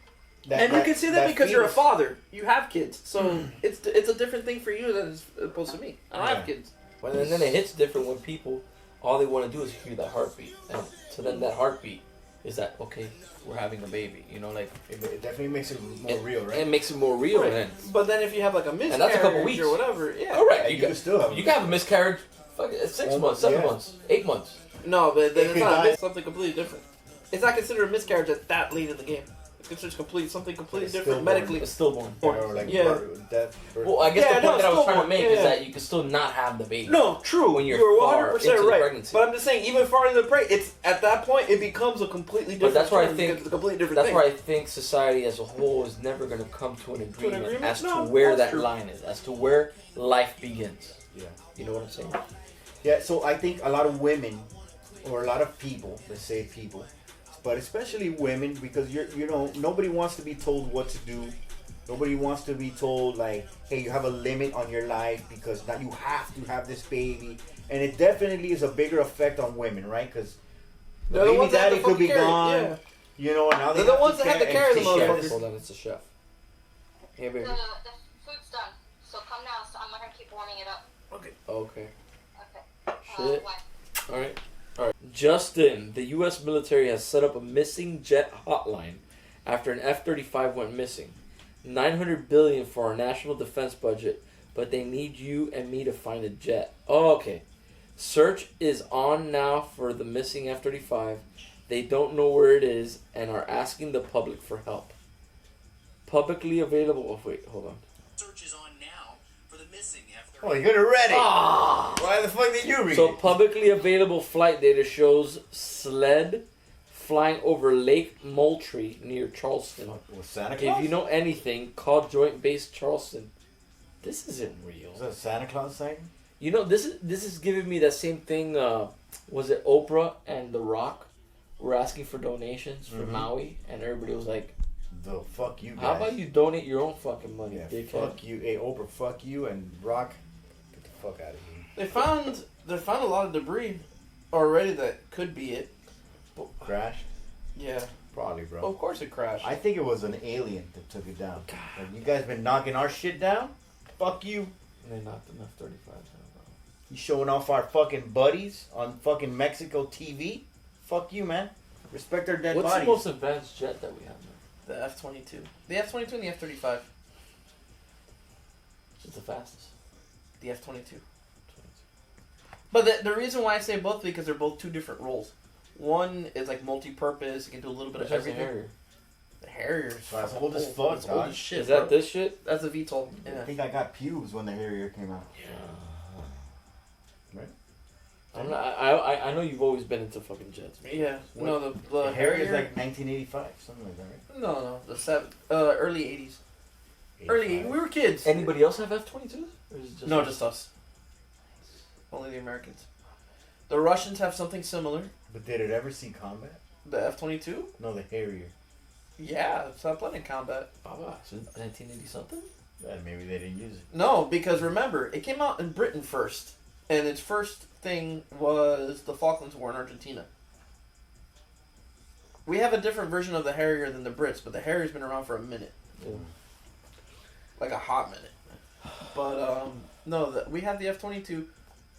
And you can say that because you're a fetus- father. You have kids, so it's a different thing for you than it's opposed to me. I don't have kids. But and then it hits different when people all they want to do is hear that heartbeat, and so then that heartbeat is that okay? We're having a baby, like It definitely makes it more real, right? It makes it more real, Right. then. But then if you have like a miscarriage that's a couple weeks. or whatever, yeah. All right, Yeah, you can still have. You can have a miscarriage. Fuck it, 6 months, 7 Yeah. months, 8 months. No, but then It it's could not. die. It's something completely different. It's not considered a miscarriage at that late in the game. It's considered something completely It's different stillborn. medically. It's stillborn. Or like Yeah. death. Well, I guess Yeah, the point no, that I was stillborn, trying to make yeah. is that you can still not have the baby. No, true. When you're you were far 100% into the right. pregnancy. But I'm just saying, even far into the pregnancy, it's at that point it becomes a completely different. But that's where I term think- because it's a completely different That's thing. where I think society as a whole is never going to come to an agreement, agreement? as No, to where that's that true. line is, as to where life begins. Yeah. You know what I'm saying? Yeah, so I think a lot of women, or a lot of people, let's say people, but especially women, because nobody wants to be told what to do. Nobody wants to be told like, hey, you have a limit on your life because now you have to have this baby, and it definitely is a bigger effect on women, right? Because the They're the baby ones that have daddy to could be fucking carry it, gone, yeah. and now They're the ones that have to carry the take care of motherfucker. this. Hold on, it's the chef. Hey, baby. The food's done. So come now. So I'm not gonna keep warming it up. Okay. Okay. Shit. Why? All right. Justin, the U.S. military has set up a missing jet hotline after an F-35 went missing. $900 billion for our national defense budget, but they need you and me to find a jet. Oh, okay. Search is on now for the missing F-35. They don't know where it is and are asking the public for help. Publicly available. Oh, wait, hold on. Search is on now for the missing F-35. Oh, you could have read it. Ah! Why the fuck did you read So it? publicly available flight data shows sled flying over Lake Moultrie near Charleston. Was Santa Claus? If you know anything, call Joint Base Charleston. This isn't real. Is that a Santa Claus thing? You know, this is giving me that same thing. Was it Oprah and The Rock were asking for donations for Maui, and everybody was like, The fuck you guys. "How about you donate your own fucking money, Yeah, dickhead?" fuck you. Hey, Oprah, fuck you, and Rock, get the fuck out of here. They found a lot of debris already that could be it. Crashed? Yeah. Probably, bro. Well, of course it crashed. I think it was an alien that took it down. Like, you guys been knocking our shit down? Fuck you. And they knocked enough 35 down. You showing off our fucking buddies on fucking Mexico TV? Fuck you, man. Respect our dead What's bodies. the most advanced jet that we have now? The F-22. The F-22 and the F-35. It's the fastest. The F-22. But the reason why I say both is because they're both two different roles. One is like multi-purpose. You can do a little bit Which of has the everything. Harrier? The Harrier's That's fucking old as fuck, It's old dog. as shit. Is that bro. this shit? That's a VTOL. I Yeah. think I got pubes when the Harrier came out. Right? I know you've always been into fucking jets, man. Yeah. What? No, the The Harrier's Harrier. like 1985, something like that, right? No. Early 80s. Early 80s. 85. We were kids. Anybody else have F-22s? Or is it just No, us? just us. Only the Americans. The Russians have something similar. But did it ever see combat? The F-22. No, the Harrier. Yeah, it's not playing in combat. Baba, since 1980 something? Maybe they didn't use it. No, because remember, it came out in Britain first, and its first thing was the Falklands War in Argentina. We have a different version of the Harrier than the Brits, but the Harrier's been around for a minute, Yeah. like a hot minute. But no, we have the F-22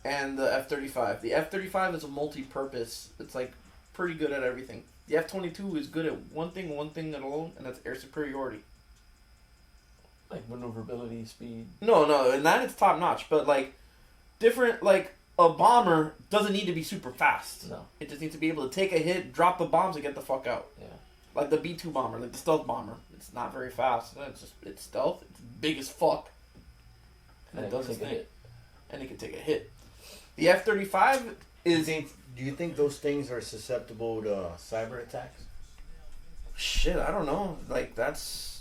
and the F-35. The F-35 is a multi-purpose. It's like pretty good at everything. The F-22 is good at one thing alone, and that's air superiority. Like maneuverability, speed. No, and that is top notch. But like, different like a bomber doesn't need to be super fast. No. It just needs to be able to take a hit, drop the bombs, and get the fuck out. Yeah. Like the B-2 bomber, like the stealth bomber. It's not very fast. It's stealth. It's big as fuck, and it does its take a thing. hit. And it can take a hit. The F-35 is Do you think those things are susceptible to cyber attacks? shit. I don't know. Like that's.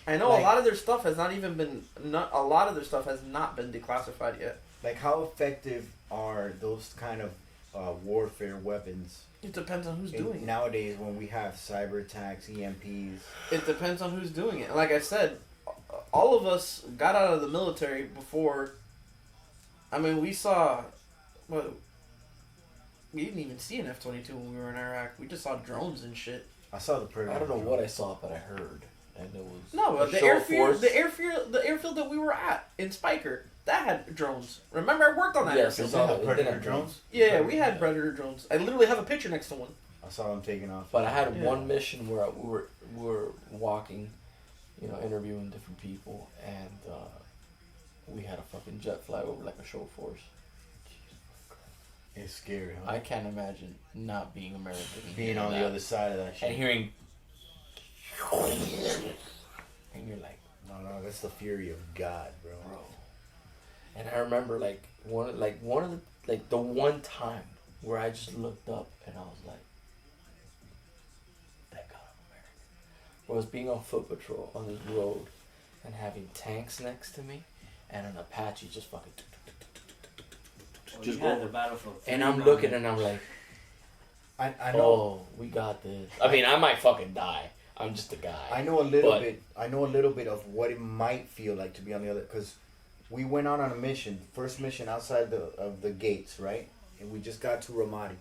I know Like- a lot of their stuff has not even been. A lot of their stuff has not been declassified yet. Like, how effective are those kind of warfare weapons It depends on who's doing it. nowadays when we have cyber attacks, EMPs? It depends on who's doing it. Like I said, all of us got out of the military before. I mean, we saw. Well, we didn't even see an F-22 when we were in Iraq. We just saw drones and shit. I saw the Predator. I don't know what I saw, but I heard. And it was No, but a the show of force. the airfield that we were at in Spiker, that had drones. Remember, I worked on that Yes, They airfield. saw the It did Predator have drones. Yeah, we had Yeah. Predator drones. I literally have a picture next to one. I saw them taking off. But I had Yeah. one mission where we were walking, interviewing different people, and we had a fucking jet fly over like a show of force. It's scary, huh? I can't imagine not being American. and Being hearing on the that. other side of that shit. and hearing, and you're like, No, that's the fury of God, bro. bro. And I remember one of the one time where I just looked up and I was like, thank God I'm American. I was being on foot patrol on this road and having tanks next to me and an Apache just fucking Well, just you had over. the Battlefield and 3 I'm on looking it. and I'm like, I know. oh, we got this. I mean, I might fucking die. I'm just a guy. I know a little But- bit. I know a little bit of what it might feel like to be on the other. Because we went out on a mission, first mission outside of the gates, right? And we just got to Ramadi.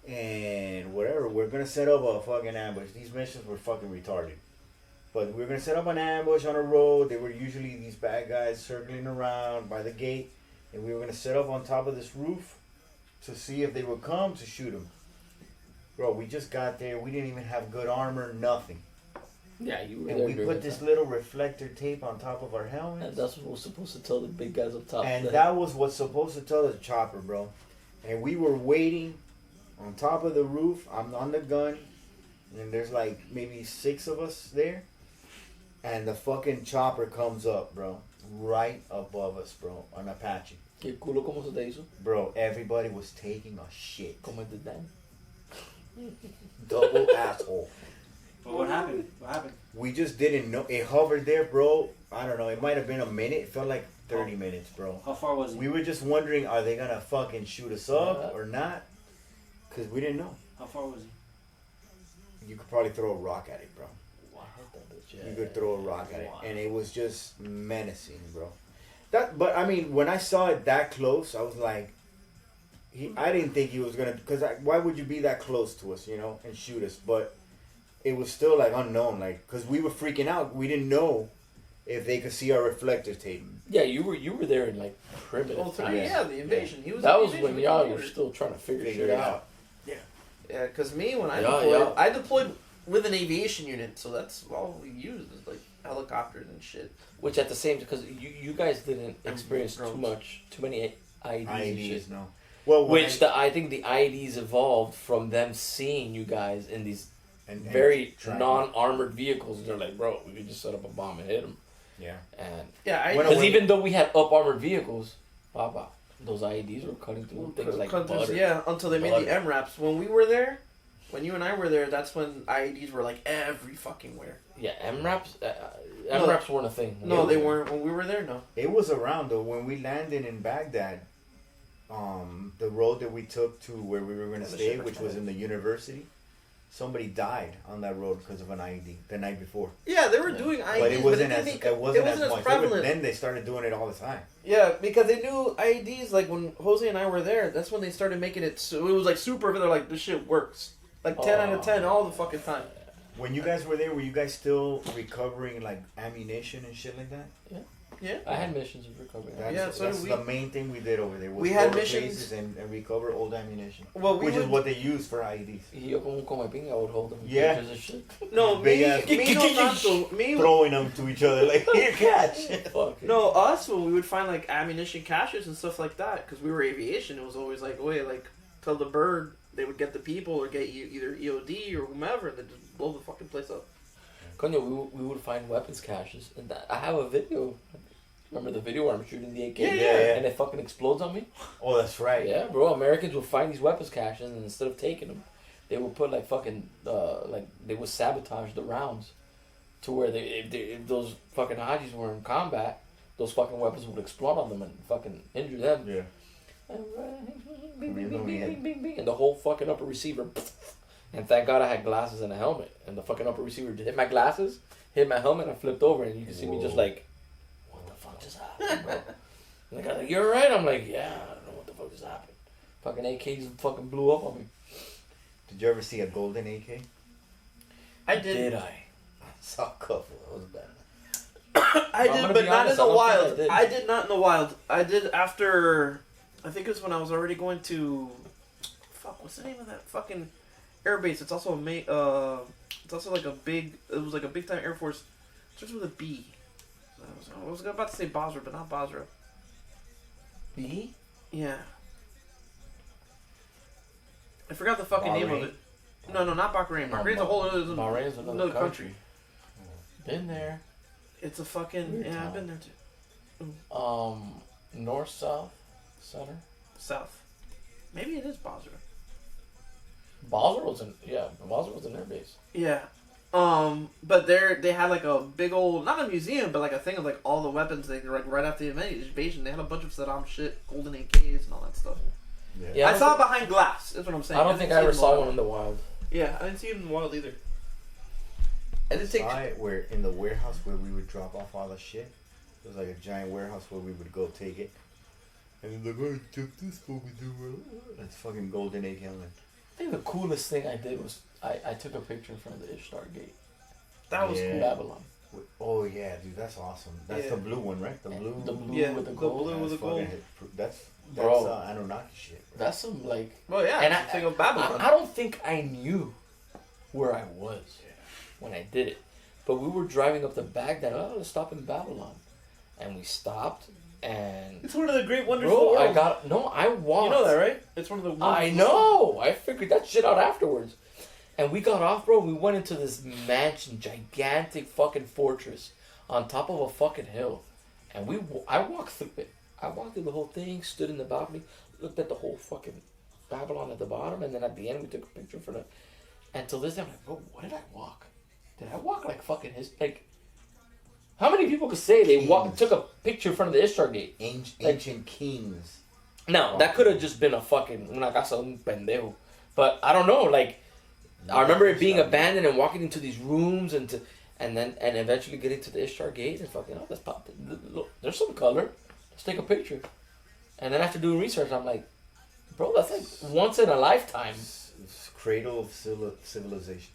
And whatever, we're gonna set up a fucking ambush. These missions were fucking retarded. But we were gonna set up an ambush on a road. They were usually these bad guys circling around by the gate, and we were gonna set up on top of this roof to see if they would come to shoot them. Bro, we just got there. We didn't even have good armor, nothing. Yeah, you were And there we during put the this time. little reflector tape on top of our And helmets. that's what was supposed to tell the big guys up top. And that was what's supposed to tell the chopper, bro. And we were waiting on top of the roof. I'm on the gun. And there's like maybe 6 of us there. And the fucking chopper comes up, bro. Right above us, bro. An Apache. ¿Y el culo cómo se te hizo? Bro, everybody was taking a shit. ¿Cómo es de Dan? Double asshole. But what happened? What happened? We just didn't know. It hovered there, bro. I don't know. It might have been a minute. It felt like 30 minutes, bro. How far was he? We were just wondering, are they gonna fucking shoot us up or not? Cause we didn't know. How far was he? You could probably throw a rock at it, bro. Wow, I heard that bitch. You could throw a rock at it, Wow. and it was just menacing, bro. But I mean, when I saw it that close, I was like, I didn't think he was gonna. Cause why would you be that close to us, you know, and shoot us? But it was still like unknown, like, cause we were freaking out. We didn't know if they could see our reflector tape. Yeah, you were there in like primitive Well, times. yeah, the invasion. He was. That in the was invasion when with y'all computers. were still trying to figure Figure shit it out. out. Yeah, because me when I Yeah, deployed, yeah. I deployed with an aviation unit, so that's all we used is like helicopters and shit. Which at the same because you guys didn't experience too drones. many IEDs and shit. IEDs, no. Well, when I think the IEDs evolved from them seeing you guys in these and very trying- non-armored vehicles. And they're like, bro, we could just set up a bomb and hit them. Yeah. And Yeah, I When because when- even though we had up-armored vehicles, Baba, those IEDs were cutting through things like countries, butter. yeah, until they made Butter. the MRAPs. When we were there, when you and I were there, that's when IEDs were like every fucking where. Yeah, MRAPs. No. MRAPs weren't a thing. No, they weren't when we were there. No. It was around though when we landed in Baghdad. The road that we took to where we were going to Yeah, the stay, ship which was in the university, somebody died on that road because of an IED the night before. Yeah, they were Yeah. doing IEDs, But it wasn't as didn't- it wasn't as much. They prevalent. then they started doing it all the time. Yeah, because they knew IEDs. Like when Jose and I were there, that's when they started making it. So it was like super. They're like, this shit works. Like 10 out of 10 all the fucking time. When you guys were there, were you guys still recovering like ammunition and shit like that? Yeah. I had missions of recovery. That's, Yeah, so that's did we. the main thing we did over there. Was We had go to missions- places and recover old ammunition, Well, we which is would- what they use for IEDs. Y yo con my pinga, I would hold them. Yeah. Pictures of shit. No, Big me, ass- me no tanto. Me, Throwing them to each other like here, catch. Fuck it. no, us when we would find like ammunition caches and stuff like that, because we were aviation. It was always like, wait, like tell the bird they would get the people or get you either EOD or whomever, and then just blow the fucking place up. Coño, we would find weapons caches. And I have a video. Remember the video where I'm shooting the AK? Yeah. And it fucking explodes on me? Oh, that's right. Yeah, bro. Americans would find these weapons caches, and instead of taking them, they would put like fucking, they would sabotage the rounds to where if those fucking Hajis were in combat, those fucking weapons would explode on them and fucking injure them. Yeah. Bing, bing, bing, bing, bing, bing, and the whole fucking upper receiver. And thank God I had glasses and a helmet. And the fucking upper receiver hit my glasses, hit my helmet, and I flipped over, and you can see me just like, what the fuck just happened, bro? And the guy's like, you're alright? I'm like, yeah, I don't know what the fuck just happened. Fucking AKs fucking blew up on me. Did you ever see a golden AK? I did. Did I? I saw a couple. That was bad. I I'm did, gonna but be not honest, in I the don't think I wild. did. I did not in the wild. I did after. I think it was when I was already going to. Fuck, what's the name of that fucking air base? It's also it's also like a big. It was like a big time Air Force. It starts with a B. I was about to say Basra, but not Basra. B? Yeah. I forgot the fucking name of Bahrain? it. No, not Bahrain. Bahrain's a whole other Bahrain's another another country. country. Been there. It's a fucking Weird yeah. town. I've been there too. North, south, center. South. Maybe it is Basra. Basra was an air base. Yeah. But they had like a big old, not a museum, but like a thing of like all the weapons they like right after the invasion. They had a bunch of Saddam shit, golden AKs and all that stuff. Yeah, I saw it behind glass. That's what I'm saying. I don't think I didn't ever see it saw in one in the wild. Yeah, I didn't see it in the wild either. I didn't take. Saw it where in the warehouse where we would drop off all the shit. It was like a giant warehouse where we would go take it. And he's like, oh, took this for me, dude. That's fucking golden AK helmet. I think the coolest thing I did was I took a picture in front of the Ishtar Gate That was Yeah. in Babylon. Oh yeah, dude, that's awesome. That's Yeah. the blue one, right? The And blue. the blue Yeah, with the the gold. blue with That's the gold. fucking that's Bro. Anunnaki shit. Bro. That's some like. Well, yeah. And And I think of Babylon. I don't think I knew where I was when I did it, but we were driving up to Baghdad. Oh, let's stop in Babylon, and we stopped. And It's one of the great wonders of bro, the world. I walked. You know that, right? It's one of the. I know. I figured that shit out afterwards. And we got off, bro. We went into this mansion, gigantic fucking fortress on top of a fucking hill. And I walked through it. I walked through the whole thing, stood in the balcony, looked at the whole fucking Babylon at the bottom, and then at the end we took a picture for the. And till this day, I'm like, bro, what did I walk? Did I walk like fucking like? How many people could say they took a picture in front of the Ishtar Gate? Ancient kings. No, that could have just been a fucking una casa un pendejo. But I don't know. Like, I remember it being abandoned and walking into these rooms and eventually getting to the Ishtar Gate and fucking let's pop. Look, there's some color. Let's take a picture. And then after doing research, I'm like, bro, that's like once in a lifetime. It's cradle of civilization.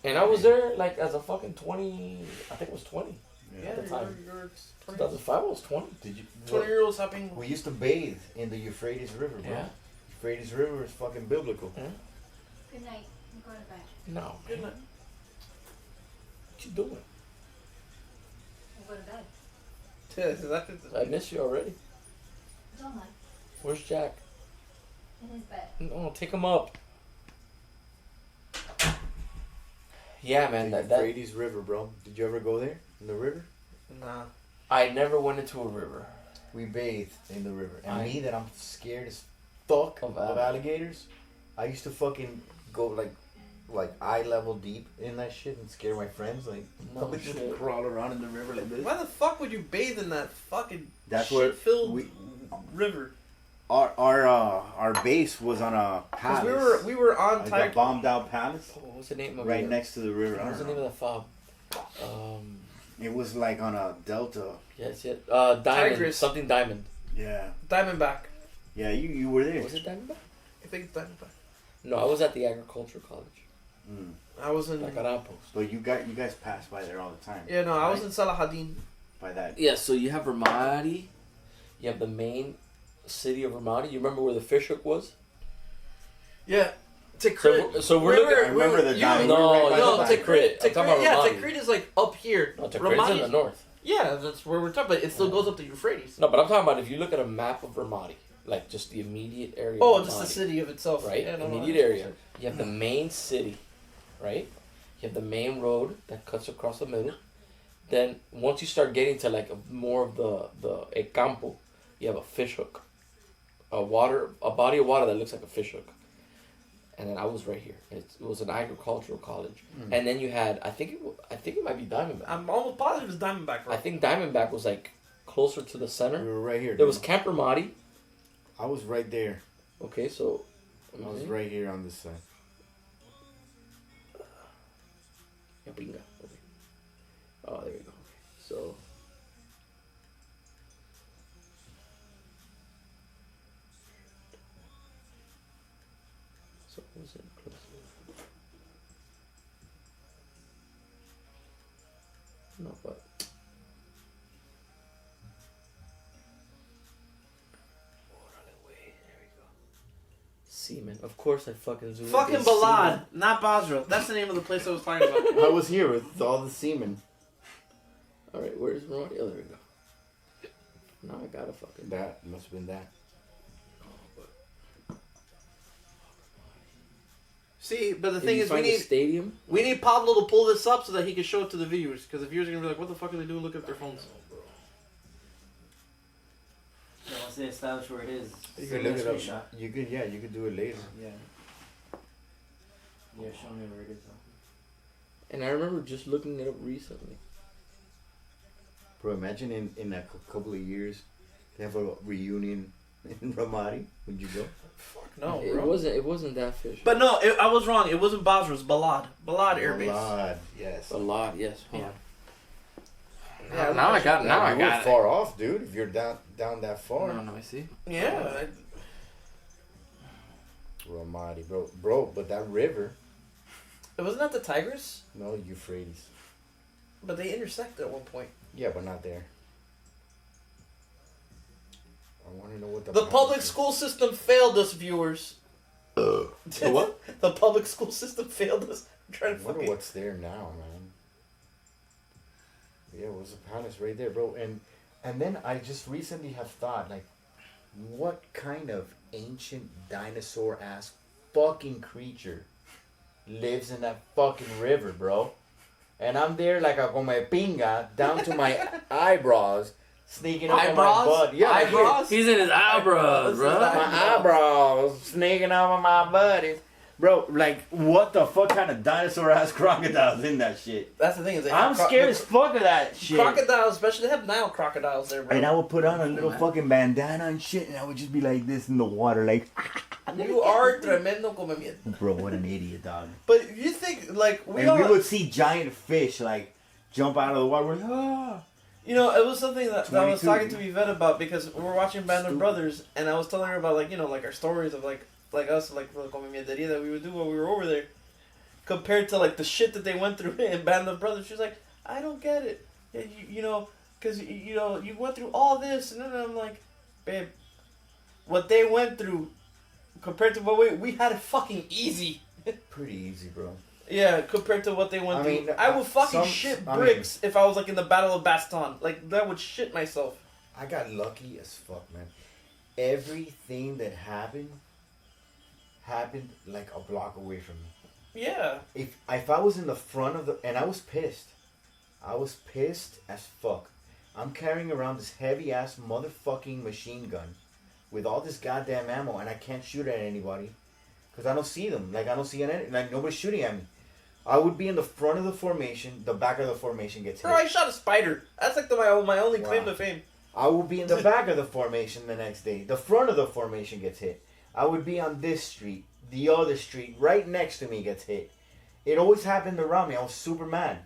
And I was there like as a fucking 20. I think it was 20. Yeah, At the time. you're 2005 I was 20. Did you? 20-year-olds having. We used to bathe in the Euphrates River, bro. Yeah. Euphrates River is fucking biblical. Good night. I'm going to bed. No. Good night. What you doing? I'm going to bed. Yeah, I miss you already. Don't mind. Where's Jack? In his bed. No, take him up. Yeah, man. The That Euphrates River, bro. Did you ever go there in the river? Nah. I never went into a river. We bathed in the river, and I- me that I'm scared as fuck Of of alligators. I used to fucking go like eye level deep in that shit and scare my friends. Like No I would just shit. crawl around in the river like this. Why the fuck would you bathe in that fucking That's where shit-filled we river? our base was on a Because palace. we were on like a Tiger. bombed out palace What was the name of right it? next to the river. What was the name of the fob? It was like on a delta. Yes, yes. Diamond. Tigris. Something Diamond. Yeah, Diamondback. yeah. You were there. Was it Diamondback? I think it's Diamondback. No, I was at the agricultural college. Mm. I was in. Like Arampos. But you guys pass by there all the time. Yeah, no, I was right? in Salahadin. By that. Yeah, so you have Ramadi. You have the main city of Ramadi. You remember where the fish hook was? Yeah. Tikrit. So we're looking. I remember the diamond. No, We were right by no, the Tikrit. back. I'm talking about Yeah, Ramadi. Tikrit is like up here. No, Tikrit's in the north. Yeah, that's where we're talking. But it still goes up to Euphrates. No, but I'm talking about if you look at a map of Ramadi, like just the immediate area. Oh, of just the Ramadi, city of itself, right? Yeah, no, no, Immediate 100%. area. You have the main city, right? You have the main road that cuts across the middle. Then once you start getting to like more of the El Campo, you have a fish hook, a body of water that looks like a fish hook. And then I was right here. It was an agricultural college, and then you had I think it might be Diamondback. I'm almost positive it's Diamondback, bro. I think Diamondback was like closer to the We center. were right here. There was dude. Camp Ramadi. I was right there. Okay, so I was right here on this side. Yeah, bingo. Okay. Oh, there we go. Okay. So. So was it close? No, but. Órale, güey. There we go. Seaman. Of course I fucking zoomed. Fucking in. Balad, not Basra. That's the name of the place I was talking about. I was here with all the seamen. Alright, where's Ramadi? Oh, there we go. Now I gotta fucking. That must have been that. See, but the Did thing you is, we find the need stadium. Pablo to pull this up so that he can show it to the viewers. Because the viewers are gonna be like, "What the fuck are they doing? Looking at their phones." So once they establish where it is, You send could me a look it up. screenshot. You could do it later. Yeah. Yeah, show me where it is. Though. And I remember just looking it up recently. Bro, imagine in a couple of years, they have a reunion in Ramadi. Would you go? Fuck no, It bro. wasn't that fish. But no, I was wrong. It wasn't Basra. It was Balad. Balad Air Base. God, yes. a lot, yes. Hold Yeah. on. Yeah, now I got. Now I you got were far off, dude. If you're down that far. No, I see. Yeah. Ramadi, bro. But that river, It wasn't that the Tigris, no Euphrates. but they intersect at one point. Yeah, but not there. I want to know what The palace public is. school system failed us, viewers. The what? The public school system failed us. I'm trying I to wonder fucking. what's there now, man. Yeah, it was a palace right there, bro. And then I just recently have thought, like, what kind of ancient dinosaur ass fucking creature lives in that fucking river, bro? And I'm there like a come pinga down to my eyebrows, sneaking up on my Eyebrows? butt. Yeah, Eyebrows? He's in his eyebrows, bro. my eyebrows sneaking up on my buddies. Bro, like, what the fuck kind of dinosaur-ass crocodiles in that shit? That's the thing is, I'm scared as fuck of that shit. Crocodiles, especially, they have Nile crocodiles there, bro. And I would put on a little fucking bandana and shit, and I would just be like this in the water, like, You are tremendo come mierda. bro, what an idiot, dog. But you think, like, we would see giant fish, like, jump out of the water, we're like, ah. You know, it was something that I was 22. talking to Yvette about because we were watching Band of Stupid. Brothers, and I was telling her about, like, you know, like our stories of, like us, like, the comimientería that we would do when we were over there, compared to, like, the shit that they went through in Band of Brothers. She was like, I don't get it. You know, because, you know, you went through all this, and then I'm like, babe, what they went through compared to what we had it fucking easy. Pretty easy, bro. Yeah, compared to what they went I through. mean, I would fucking some- shit I bricks if I was, like, in the Battle of Baston. Like, that would shit myself. I got lucky as fuck, man. Everything that happened like a block away from me. Yeah. If I was in the front of and I was pissed as fuck. I'm carrying around this heavy ass motherfucking machine gun with all this goddamn ammo, and I can't shoot at anybody because I don't see them. Like, I don't see any, like, nobody's shooting at me. I would be in the front of the formation. The back of the formation gets hit. Bro, I shot a spider. That's like my only claim Wow. to fame. I will be in the back of the formation the next day. The front of the formation gets hit. I would be on this street. The other street right next to me gets hit. It always happened around me. I was super mad.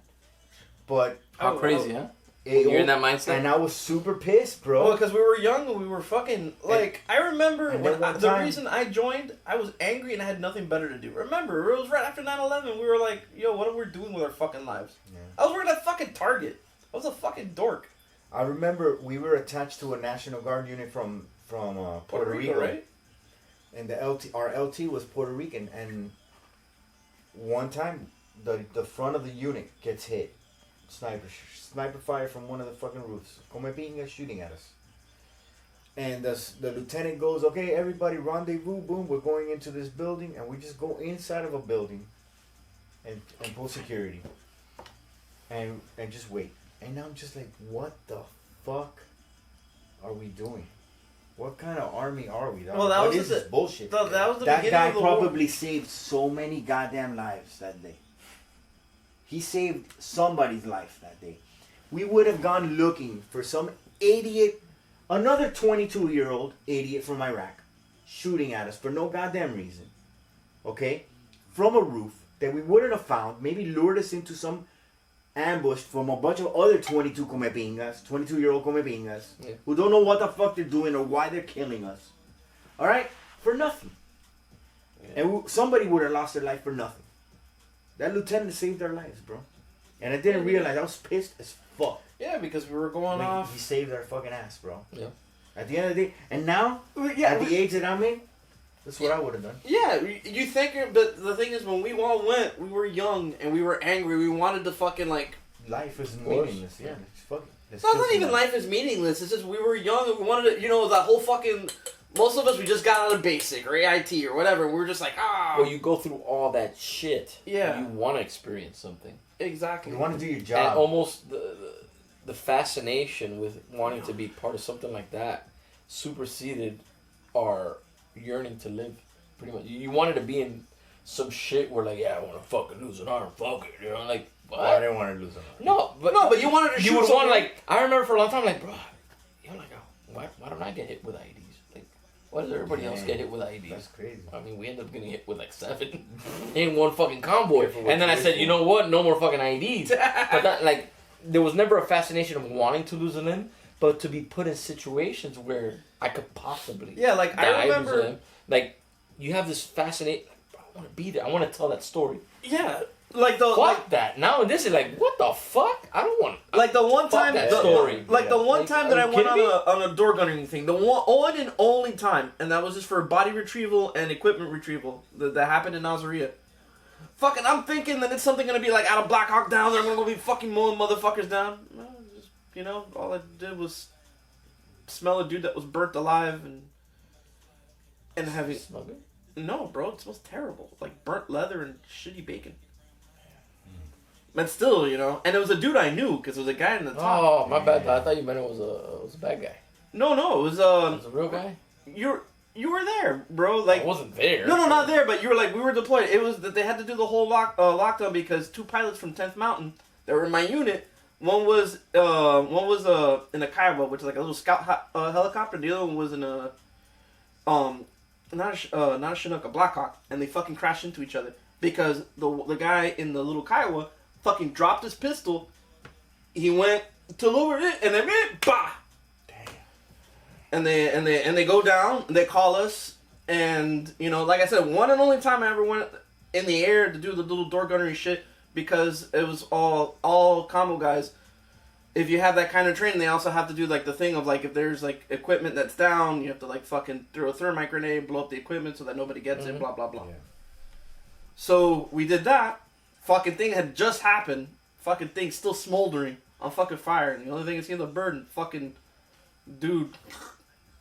But How crazy, huh? it- You're in that mindset? And I was super pissed, bro. Well, because we were young and we were fucking like. I remember and when then one the time- reason I joined, I was angry and I had nothing better to do. Remember, it was right after 9/11. We were like, "Yo, what are we doing with our fucking lives?" Yeah. I was working at fucking Target. I was a fucking dork. I remember we were attached to a National Guard unit from Puerto Rico, right? and our LT was Puerto Rican, and one time the front of the unit gets hit. Sniper fire from one of the fucking roofs. Come being shooting at us. And the lieutenant goes, okay, everybody rendezvous, boom, we're going into this building, and we just go inside of a building and pull security. And just wait. And I'm just like, what the fuck are we doing? What kind of army are we? Well, that What was is this the- bullshit? That was the That beginning guy of the war. probably saved so many goddamn lives that day. He saved somebody's life that day. We would have gone looking for some idiot, another 22-year-old idiot from Iraq, shooting at us for no goddamn reason. Okay? From a roof that we wouldn't have found, maybe lured us into some ambush from a bunch of other 22-year-old comepingas, Yeah. who don't know what the fuck they're doing or why they're killing us. Alright? For nothing. Yeah. And somebody would have lost their life for nothing. That lieutenant saved our lives, bro. And I didn't realize. I was pissed as fuck. Yeah, because we were going Like, off. he saved our fucking ass, bro. Yeah. At the end of the day, and now, Yeah, at the age that I'm in, that's what I would have done. yeah, you think, but the thing is, when we all went, we were young and we were angry. We wanted to fucking like. Life is course. meaningless. Yeah, it's fucking. It's not even life is meaningless. It's just we were young and we wanted to, you know, that whole fucking. Most of us, we just got out of basic or AIT or whatever. And we were just like, ah. Well, you go through all that shit. Yeah. You want to experience something. Exactly. You want to do your And job. almost the fascination with wanting to be part of something like that superseded our yearning to live. Pretty much, you wanted to be in some shit where like, yeah, I want to fucking lose an arm, fuck it, you know, like what? Well, I didn't want to lose them. No, but you wanted to shoot you would want someone. like I remember for a long time like, bro, you're like, oh, why don't I get hit with IEDs? Like, why does everybody else get hit with IEDs? That's crazy. I mean, we ended up getting hit with like 7 in one fucking convoy. Careful what And then you I said, wish you for. know what? No more fucking IEDs. But that, like, there was never a fascination of wanting to lose a limb, but to be put in situations where I could possibly Yeah, like die, I lose a remember. limb. Like, you have this fascination. Like, I want to be there. I want to tell that story. Yeah, like the Fuck that. Now this is like, what the fuck? I don't want. like the one Fuck time that the, story. like the one Like, time are that I you went kidding me? on a door gunning thing, the one and only time, and that was just for body retrieval and equipment retrieval that happened in Nazaria. Fucking, I'm thinking that it's something gonna be like out of Black Hawk Down. They're gonna go be fucking mowing motherfuckers down. No, just, you know, all I did was smell a dude that was burnt alive and having. Smell good? No, bro, it smells terrible. Like burnt leather and shitty bacon. But still, you know, and it was a dude I knew because it was a guy in the top. Oh, my bad. I thought you meant it was a bad guy. No, it was It was a real guy. you You were there, bro. I Like, wasn't there. no, not there, but you were like, we were deployed. It was that they had to do the whole lockdown because 2 pilots from 10th Mountain that were in my unit. One was in a Kiowa, which is like a little scout helicopter. The other one was in a not a Chinook, a Blackhawk, and they fucking crashed into each other because the guy in the little Kiowa fucking dropped his pistol. He went to lower it, and then bah. And they go down. They call us, and you know, like I said, one and only time I ever went in the air to do the little door gunnery shit because it was all combo guys. If you have that kind of training, they also have to do like the thing of like if there's like equipment that's down, you have to like fucking throw a thermite grenade, blow up the equipment so that nobody gets it, blah blah blah. Yeah. So we did that. Fucking thing had just happened. Fucking thing still smoldering on fucking fire, and the only thing is seeing the bird and fucking dude.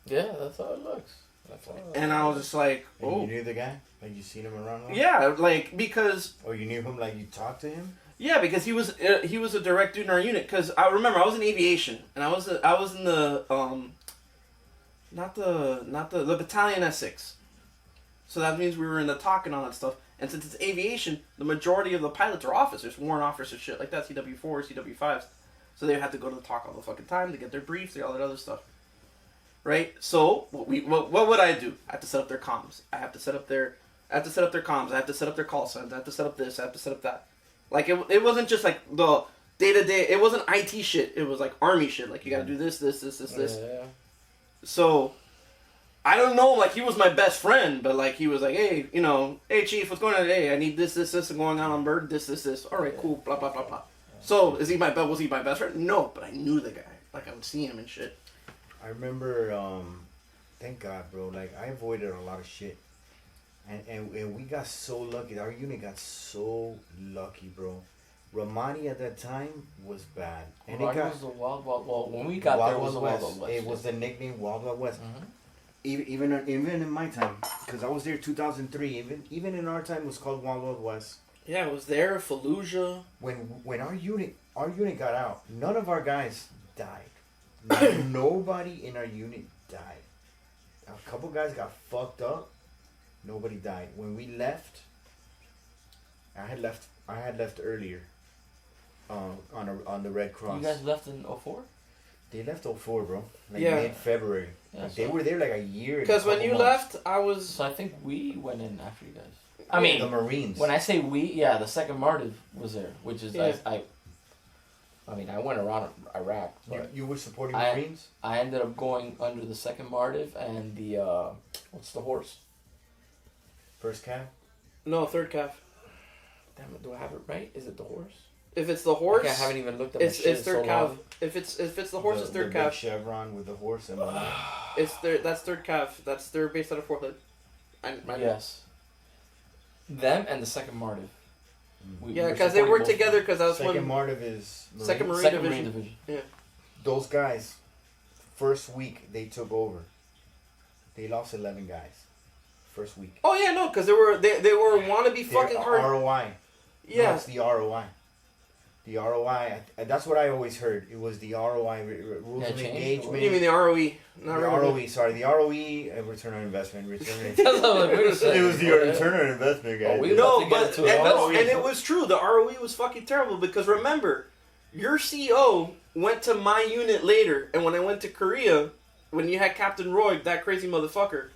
Yeah, that's how it looks. That's how it looks. And I was just like, And oh. you knew the guy? Like you seen him around? a lot? Yeah, like, because... Or you knew him, like you talked to him? Yeah, because he was a direct dude in our unit. Because I remember I was in aviation, and I was in the, not the battalion S6. So that means we were in the TOC and all that stuff. And since it's aviation, the majority of the pilots are officers, warrant officers, shit like that, CW4s, CW5s. So they have to go to the TOC all the fucking time to get their briefs, all that other stuff. Right? So, what would I do? I have to set up their comms. I have to set up their comms. I have to set up their call signs. I have to set up this. I have to set up that. Like, it wasn't just like the day-to-day. It wasn't IT shit. It was like Army shit. Like, you gotta do this. Yeah. So, I don't know, like, he was my best friend, but like, he was like, hey, you know, hey, Chief, what's going on today? I need this going on bird, this. All right, cool, blah, blah, blah, blah. So, was he my best friend? No, but I knew the guy. Like, I would see him and shit. I remember, thank God, bro. Like, I avoided a lot of shit. And we got so lucky. Our unit got so lucky, bro. Ramadi at that time was bad. And Ramadi it got was the Wild Well, when we got there, it was the Wild West. It was the nickname Wild Wild West. Mm-hmm. Even in my time, because I was there 2003. Even in our time, it was called Wild Wild West. Yeah, it was there, Fallujah. When our unit got out, none of our guys died. Nobody in our unit died. A couple guys got fucked up. Nobody died. When we left, I had left earlier. On the Red Cross. You guys left in 04? They left 04, bro. Like Yeah. mid-February. Yeah, Like, so- they were there like a year. Because when you left, I was... So I think we went in after you guys. I mean, the Marines. when I say we, yeah, the second Martiv was there, which is Yeah. I mean, I went around Iraq, but you were supporting I- Marines? I ended up going under the second Martiv and the what's the horse? First Cav? No, third calf. Damn it, do I have it right? Is it the horse? If it's the horse, Okay, I haven't even looked at my it's shit third so calf. long. If it's the horse, it's third the big calf. chevron with the horse and all that. That's third calf. They're based out of Fort Hood. Yes. Them and the second Martiv. We Yeah, were because they supporting worked both together. Because that was Second when Martiv is Marine. Second Marine Second Division. Marine Division. Those guys, first week they took over. They lost 11 guys. First week. Oh yeah, no, because they were wannabe Their fucking hard. ROI. No, Yeah, it's the ROI. The ROI. That's what I always heard. It was the ROI rules Yeah, of change. engagement. what do you mean the ROE? The Not revenue. ROE. Sorry, the ROE. Return on investment. Return. That's what I was like, wait a second. It was the Okay. return on investment, guys. Oh, we- No, about to get but into it. and it was true. The ROE was fucking terrible because remember, your CO went to my unit later, and when I went to Korea, when you had Captain Roy, that crazy motherfucker,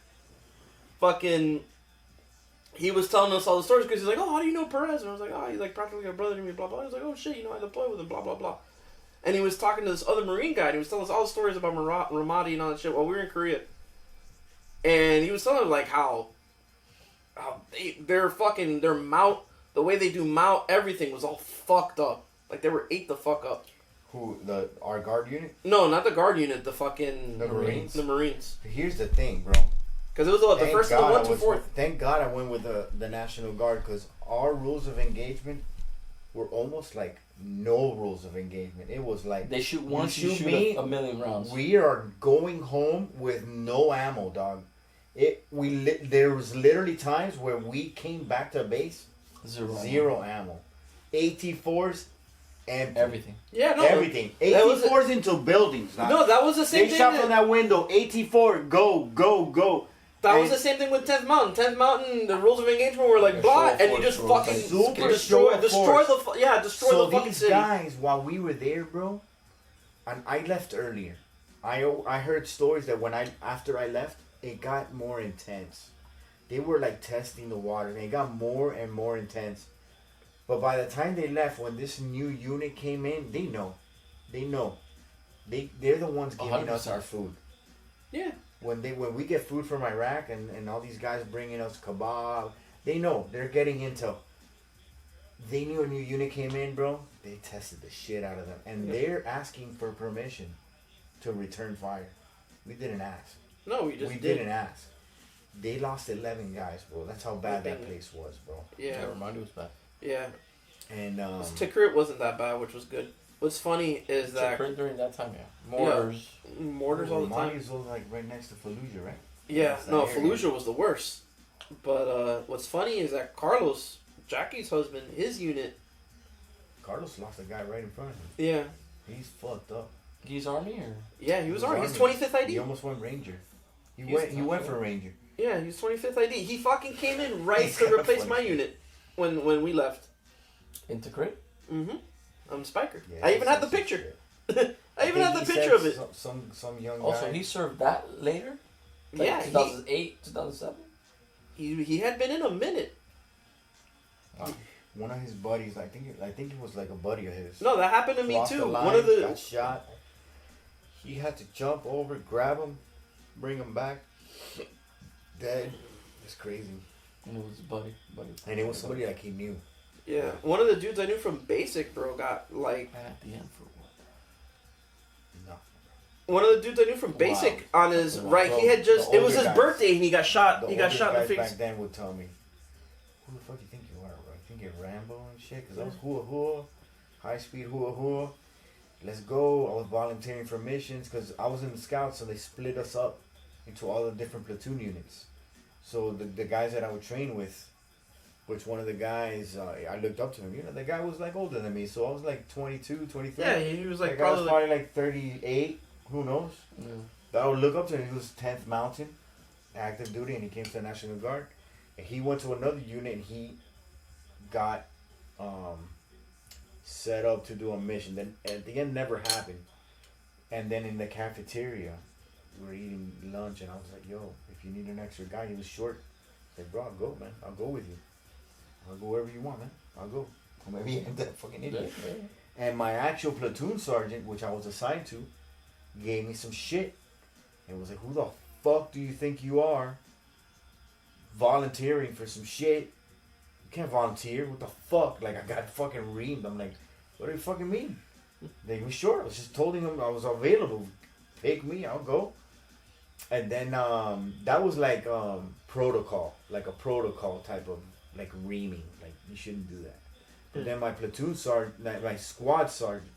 fucking, he was telling us all the stories because he's like, oh, how do you know Perez? And I was like, oh, he's like practically a brother to me, blah blah. He was like, oh shit, you know I deployed with him, blah blah blah. And he was talking to this other Marine guy, and he was telling us all the stories about Ramadi and all that shit while we were in Korea. And he was telling us like how their mount, the way they do mount, everything was all fucked up. Like they were ate the fuck up. Who our guard unit? No, not the guard unit, the fucking The Marines? The Marines. Here's the thing, bro. Because it was the Thank first, the God 1 I to was 4th. Thank God I went with the National Guard because our rules of engagement were almost like no rules of engagement. It was like They shoot once, you shoot shoot me, a million rounds. we are going home with no ammo, dog. There was literally times where we came back to base zero ammo. AT4s, empty. Everything. Yeah, no. Everything. that was AT4s into buildings. Dog. No, that was the same They thing. shot from that window. AT4, go. That was And- the same thing with 10th Mountain. 10th Mountain, the rules of engagement were like Yeah, blah, show of and you force just rules, fucking like, super destroy show of the force. destroy So the fucking these city. guys, while we were there, bro, and I left earlier. I heard stories that after I left, it got more intense. They were like testing the water, and it got more and more intense. But by the time they left, when this new unit came in, they know. They're the ones giving us 100%. our food. Yeah. When we get food from Iraq and all these guys bringing us kebab, they know they're getting intel. They knew a new unit came in, bro. They tested the shit out of them, and they're asking for permission to return fire. We didn't ask. No, we just we did. didn't ask. They lost 11 guys, bro. That's how bad that place was, bro. Yeah. Remind you was bad. Yeah. And Tikrit wasn't that bad, which was good. What's funny is that During that time, yeah. Mortars. mortars all the time. Romani's was like right next to Fallujah, right? Yeah, That's no, that area. Fallujah was the worst. But what's funny is that Carlos, Jackie's husband, his unit, Carlos lost a guy right in front of him. yeah, He's fucked up. He's army or? yeah, he was He was Army. He's Army. 25th ID. He almost went Ranger. He He's went for Ranger. Yeah, he was 25th ID. He fucking came in right He's to kinda replace funny. my unit when we left. Integrate? Mm-hmm. I'm Spiker. Yeah, I even he had the said some picture. shit. I even think had the he picture said of it. Some young guy. Also, he served that later? Like Yeah, 2008, 2007? he had been in a minute. One of his buddies, I think it was like a buddy of his. No, that happened to me Crossed too. the line, One of the got shot. He had to jump over, grab him, bring him back. Dead. It's crazy. And it was a buddy. And it was somebody like he knew. yeah, one of the dudes I knew from Basic, bro, got like And at the end for what? No. one of the dudes I knew from Basic on his Wow. right. He had just The it was older his guys. birthday and he got shot. The He got older shot in the guys face. back then would tell me, "Who the fuck you think you are, bro? You think you're Rambo and shit?" Because I was hua, high speed hua. Let's go. I was volunteering for missions because I was in the scouts, so they split us up into all the different platoon units. So the guys that I would train with, which one of the guys I looked up to him. You know, the guy was like older than me, so I was like 22, 23. Yeah, he was like That guy was probably. probably like 38. Who knows? Yeah. That I would look up to him. He was 10th Mountain, active duty, and he came to the National Guard. And he went to another unit, and he got set up to do a mission. Then at the end, never happened. And then in the cafeteria, we were eating lunch, and I was like, "Yo, if you need an extra guy," he was short. I said, "Bro, I'll go, man. I'll go with you. I'll go wherever you want, man. I'll go." Or maybe he ended up fucking idiot. And my actual platoon sergeant, which I was assigned to, gave me some shit. And was like, "Who the fuck do you think you are? Volunteering for some shit? You can't volunteer. What the fuck?" Like, I got fucking reamed. I'm like, "What do you fucking mean?" They were short. I was just telling them I was available. Pick me, I'll go. And then that was like protocol, like a protocol type of like reaming. Like, you shouldn't do that. But then my platoon sergeant, my squad sergeant,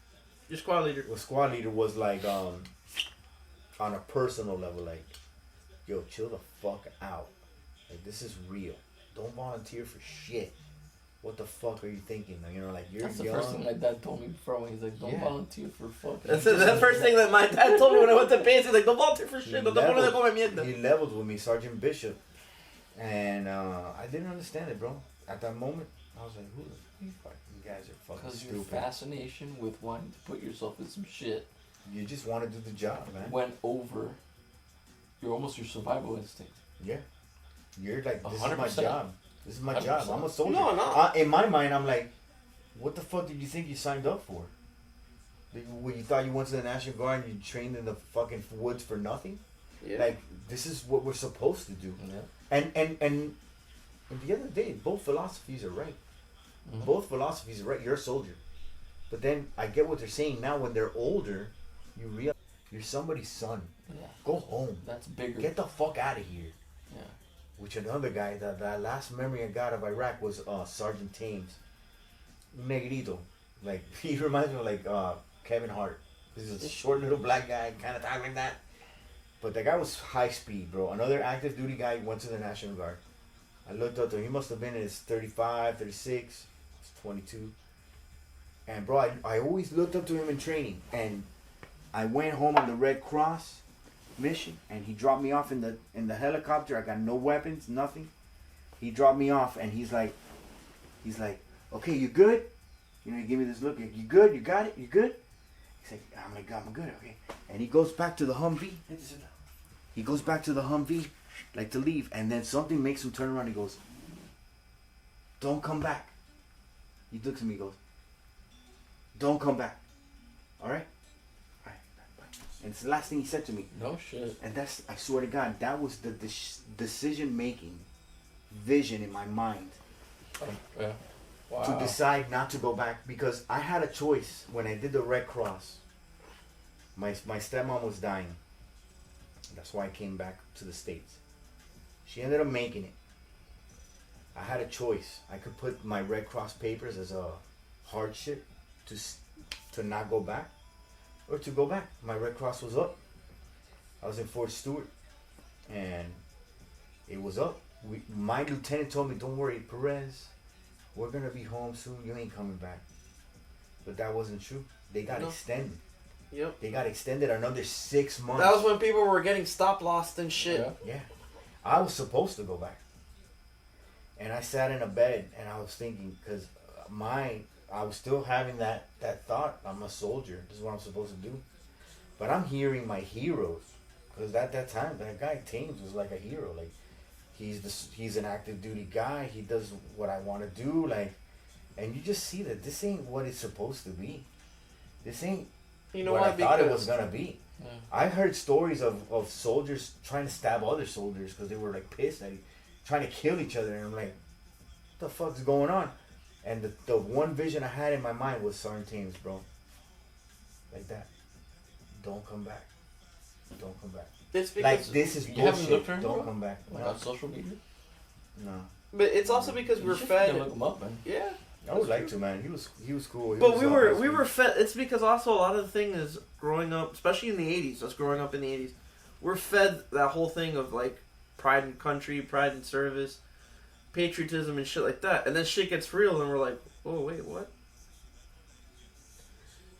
Your squad leader. the squad leader was like on a personal level, like, "Yo, chill the fuck out. Like, this is real. Don't volunteer for shit. What the fuck are you thinking? Like, you know, like, you're That's the young." first thing my dad told me before. He's like, don't Yeah. volunteer for fucking. That's the first thing that my dad told me when I went to base. He's like, "Don't volunteer for shit. No te pones de comer mierda." He leveled with me, Sergeant Bishop, and I didn't understand it, bro. At that moment, I was like, "Who the fuck? You guys are fucking Because your stupid. fascination with wanting to put yourself in some shit You just want to do the job, man. went over your survival instinct. Yeah, you're like, this is my 100%. job. This is my job. 100%. I'm a soldier." No. In my mind, I'm like, what the fuck did you think you signed up for? You thought you went to the National Guard and you trained in the fucking woods for nothing? Yeah. Like, this is what we're supposed to do. Yeah. And at the end of the day, both philosophies are right. Mhm. Both philosophies are right. You're a soldier. But then I get what they're saying now. When they're older, you realize you're somebody's son. Yeah. Go home. That's bigger. Get the fuck out of here. Yeah. Which another guy, that last memory I got of Iraq was Sergeant Thames. Negrito. Like, he reminds me of like Kevin Hart. He's a short little black guy, kind of talk like that. But that guy was high speed, bro. Another active duty guy went to the National Guard. I looked up to him. He must have been in his 35, 36, 22. And bro, I always looked up to him in training. And I went home on the Red Cross. mission, and he dropped me off in the helicopter. I got no weapons, nothing. He dropped me off, and he's like, okay, you good? You know, he gave me this look. You good? You got it? You good? He's like, I'm good, okay. And he goes back to the Humvee. He goes back to the Humvee, like to leave, and then something makes him turn around. He goes, don't come back. He looks at me, goes, don't come back. All right? All right, bye. And it's the last thing he said to me. No shit. And that's, I swear to God, that was the decision-making vision in my mind Yeah. Wow. to decide not to go back, because I had a choice when I did the Red Cross. My stepmom was dying. That's why I came back to the States. She ended up making it. I had a choice. I could put my Red Cross papers as a hardship to not go back, or to go back. My Red Cross was up. I was in Fort Stewart, and it was up. My lieutenant told me, don't worry, Perez, we're going to be home soon. You ain't coming back. But that wasn't true. They got extended. Yep. They got extended another 6 months. That was when people were getting stop lost and shit. Yeah. Yeah. I was supposed to go back. And I sat in a bed and I was thinking, because I was still having that thought, I'm a soldier. This is what I'm supposed to do. But I'm hearing my heroes. Because at that time, that guy Thames was like a hero. Like, he's an active duty guy. He does what I want to do. Like, and you just see that this ain't what it's supposed to be. This ain't what I thought it was gonna be. Yeah. I heard stories of soldiers trying to stab other soldiers because they were like pissed at trying to kill each other, and I'm like, what the fuck's going on? And the one vision I had in my mind was Sergeant Thames, bro. Like that. Don't come back. Don't come back. It's because, Like, this is You haven't bullshit. looked for him, Don't bro? come back. Like on social media? No. but it's also because You we're should fed. look him up, man. Yeah. I would like to, man. He was cool. He But was we awesome. were fed. It's because also a lot of the thing is growing up, especially in the 80s, us growing up in the 80s, we're fed that whole thing of like pride in country, pride in service, patriotism and shit like that. And then shit gets real and we're like, oh, wait, what?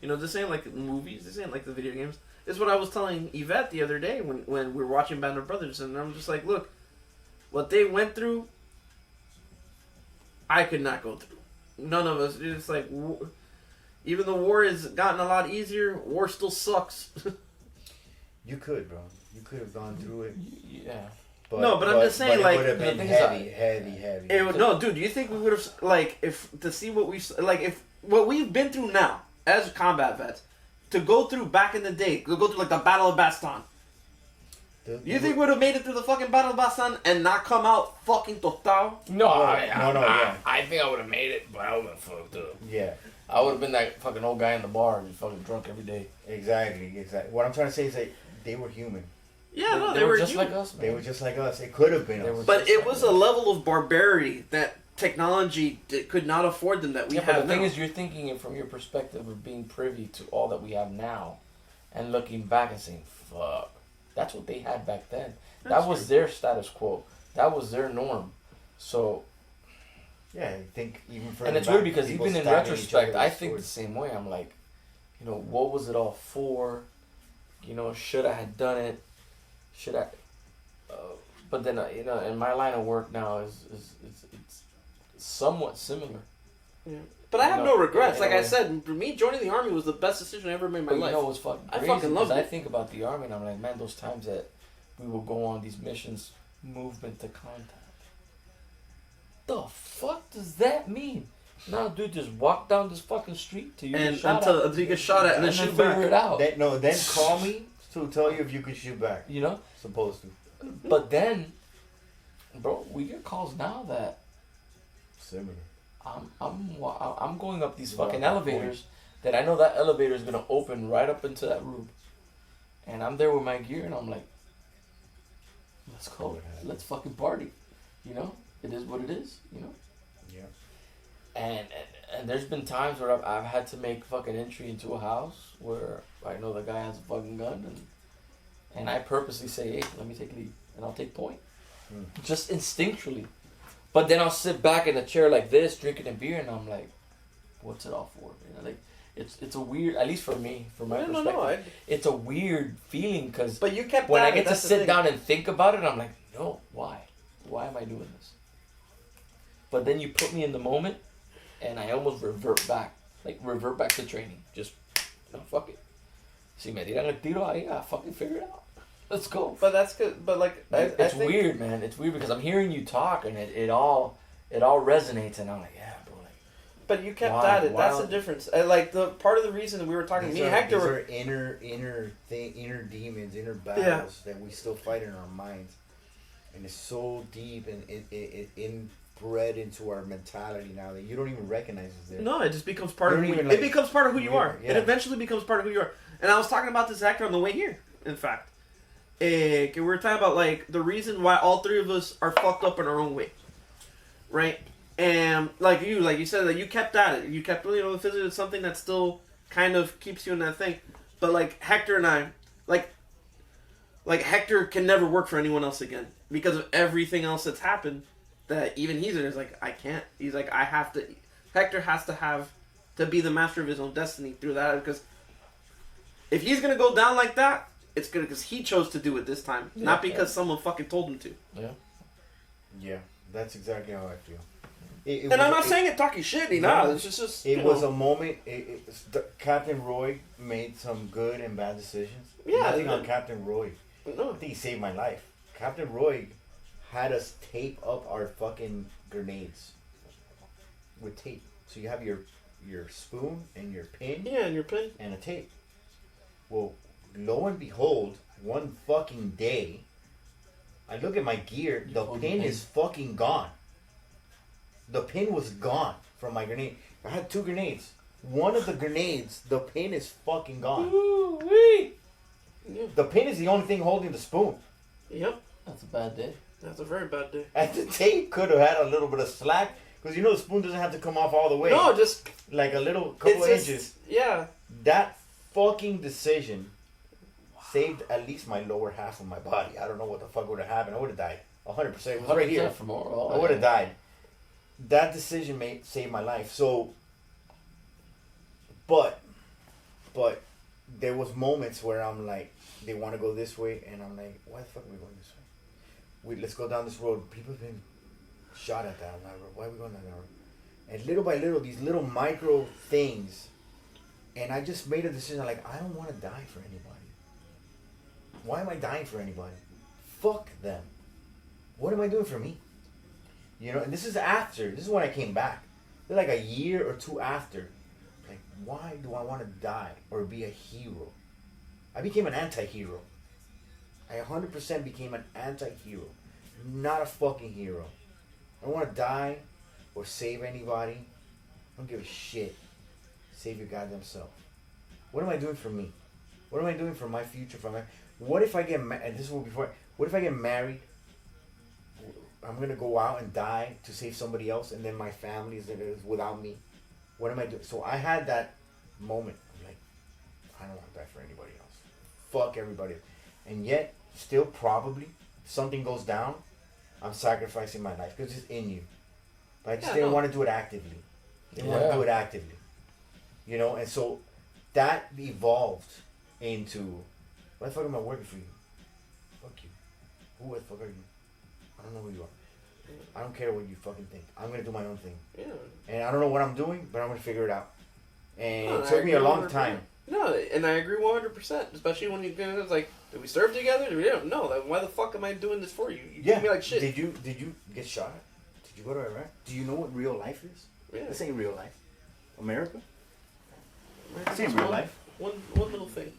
You know, this ain't like the movies. This ain't like the video games. It's what I was telling Yvette the other day when we were watching Band of Brothers. And I'm just like, look, what they went through, I could not go through. None of us. It's like, even though war has gotten a lot easier, war still sucks. You could, bro. You could have gone through it. Yeah. But, No, but I'm just saying, like, it would have been the thing is, heavy. No, dude, do you think we would have, like, if, to see what we, like, if, what we've been through now, as combat vets, to go through back in the day, to go through, like, the Battle of Bastan, you think we would have made it through the fucking Battle of Bastan and not come out fucking total? No, yeah. I think I would have made it, but I would have fucked up. Yeah, I would have been that fucking old guy in the bar and fucking drunk every day. exactly. What I'm trying to say is that they were human. Yeah, no, they were just human. like us, man. They were just like us. It could have been They us. were But it was a level of barbarity that technology could not afford them that we Yeah, have but the thing now. is, you're thinking it from your perspective of being privy to all that we have now, and looking back and saying, "Fuck, that's what they had back then. That was their status quo. That was their norm." So, Yeah, I think even further and it's back, weird because people even in stabbing each retrospect, other I with think the swords. same way. I'm like, you know, what was it all for? You know, should I have done it? Should I? But then, you know, in my line of work now it's somewhat similar. Yeah. But I have You no know, regrets. in Like a I way. said, for me, joining the army was the best decision I ever made in my But life. you know what's fucking I crazy? fucking loved I it. think about the army and I'm like, man, those times that we will go on these missions, movement to contact. The fuck does that mean? No, dude, just walk down this fucking street till you and get shot until at. you get shot at and then and then shoot figure back. it out. Then call me to tell you if you can shoot back. You know? Supposed to. But then, bro, we get calls now that Similar. I'm going up these Well, fucking good elevators that I know that elevator is gonna open right up into that room, and I'm there with my gear and I'm like, let's go, let's fucking party, you know? It is what it is, you know? Yeah. And there's been times where I've had to make fucking entry into a house where I know the guy has a fucking gun and I purposely say, hey, let me take lead and I'll take point, just instinctually. But then I'll sit back in a chair like this, drinking a beer, and I'm like, what's it all for? You know, like, it's a weird, at least for me, from my No, perspective. no, it's a weird feeling because but you kept when at I it, get to that's the sit thing. down and think about it, I'm like, no, why? Why am I doing this? But then you put me in the moment, and I almost revert back to training. Just, no, fuck it. Si me tiran el tiro ahí, I fucking figure it out. Let's go. But that's good. But like, I It's think, weird, man. It's weird because I'm hearing you talk, and it all resonates, and I'm like, yeah, bro. Like, But you kept Why? at it. Why That's the don't- difference. Like the part of the reason that we were talking, me and Hector these were. are inner demons, inner battles that we still fight in our minds, and it's so deep and it inbred into our mentality now that you don't even recognize it's there. No, it just becomes part You of don't who even, you, like, it becomes part of who you yeah, are. yeah. It eventually becomes part of who you are. And I was talking about this actor on the way here. In fact, we were talking about like the reason why all three of us are fucked up in our own way, right? And like you said, that you kept at it. You kept, the physical is something that still kind of keeps you in that thing. But like Hector and I, like Hector can never work for anyone else again because of everything else that's happened. That even he's in is like, I can't. He's like, I have to. Hector has to be the master of his own destiny through that, because if he's gonna go down like that, it's good because he chose to do it this time, not because someone fucking told him to. Yeah, that's exactly how I feel. And I'm not saying it talking shit, it's just It was a moment. Captain Roy made some good and bad decisions. Yeah, Nothing he on did. Captain Roy. no. I think he saved my life. Captain Roy had us tape up our fucking grenades with tape. So you have your spoon and your pin Yeah, and your pin. and a tape. Well, lo and behold, one fucking day, I look at my gear. The hold pin the pin. is fucking gone. The pin was gone from my grenade. I had 2 grenades. One of the grenades, the pin is fucking gone. Woo-wee. Yeah. The pin is the only thing holding the spoon. Yep. That's a bad day. That's a very bad day. And the tape could have had a little bit of slack. Because the spoon doesn't have to come off all the way. No, just Like a little couple it's just- inches. Yeah. That fucking decision saved at least my lower half of my body. I don't know what the fuck would have happened. I would have died. 100%. It was right here. For more. I would have died. That decision saved my life. So, but there was moments where I'm like, they want to go this way, and I'm like, why the fuck are we going this way? Let's go down this road. People have been shot at that road. Why are we going down that road? And little by little, these little micro things, and I just made a decision like, I don't want to die for anybody. Why am I dying for anybody? Fuck them. What am I doing for me? And this is after. This is when I came back. They're like a year or 2 after. Like, why do I want to die or be a hero? I became an anti-hero. I 100% became an anti-hero. Not a fucking hero. I don't want to die or save anybody. I don't give a shit. Save your goddamn self. What am I doing for me? What am I doing for my future? What if I get and this will be before. What if I get married? I'm gonna go out and die to save somebody else, and then my family is without me. What am I doing? So I had that moment. I'm like, I don't want to die for anybody else. Fuck everybody else. And yet, still probably, if something goes down, I'm sacrificing my life because it's in you. But I just didn't want to do it actively. Didn't want to do it actively. And so that evolved into, why the fuck am I working for you? Fuck you. Who the fuck are you? I don't know who you are. I don't care what you fucking think. I'm going to do my own thing. Yeah. And I don't know what I'm doing, but I'm going to figure it out. And No, it I took me a agree long 100%. time. No, and I agree 100%. Especially when it's like, did we serve together? Did we don't? No. Like, why the fuck am I doing this for you? You treat me like shit. Did you get shot? Did you go to Iraq? Do you know what real life is? Yeah. This ain't real life. America? It's This ain't real life. One little thing.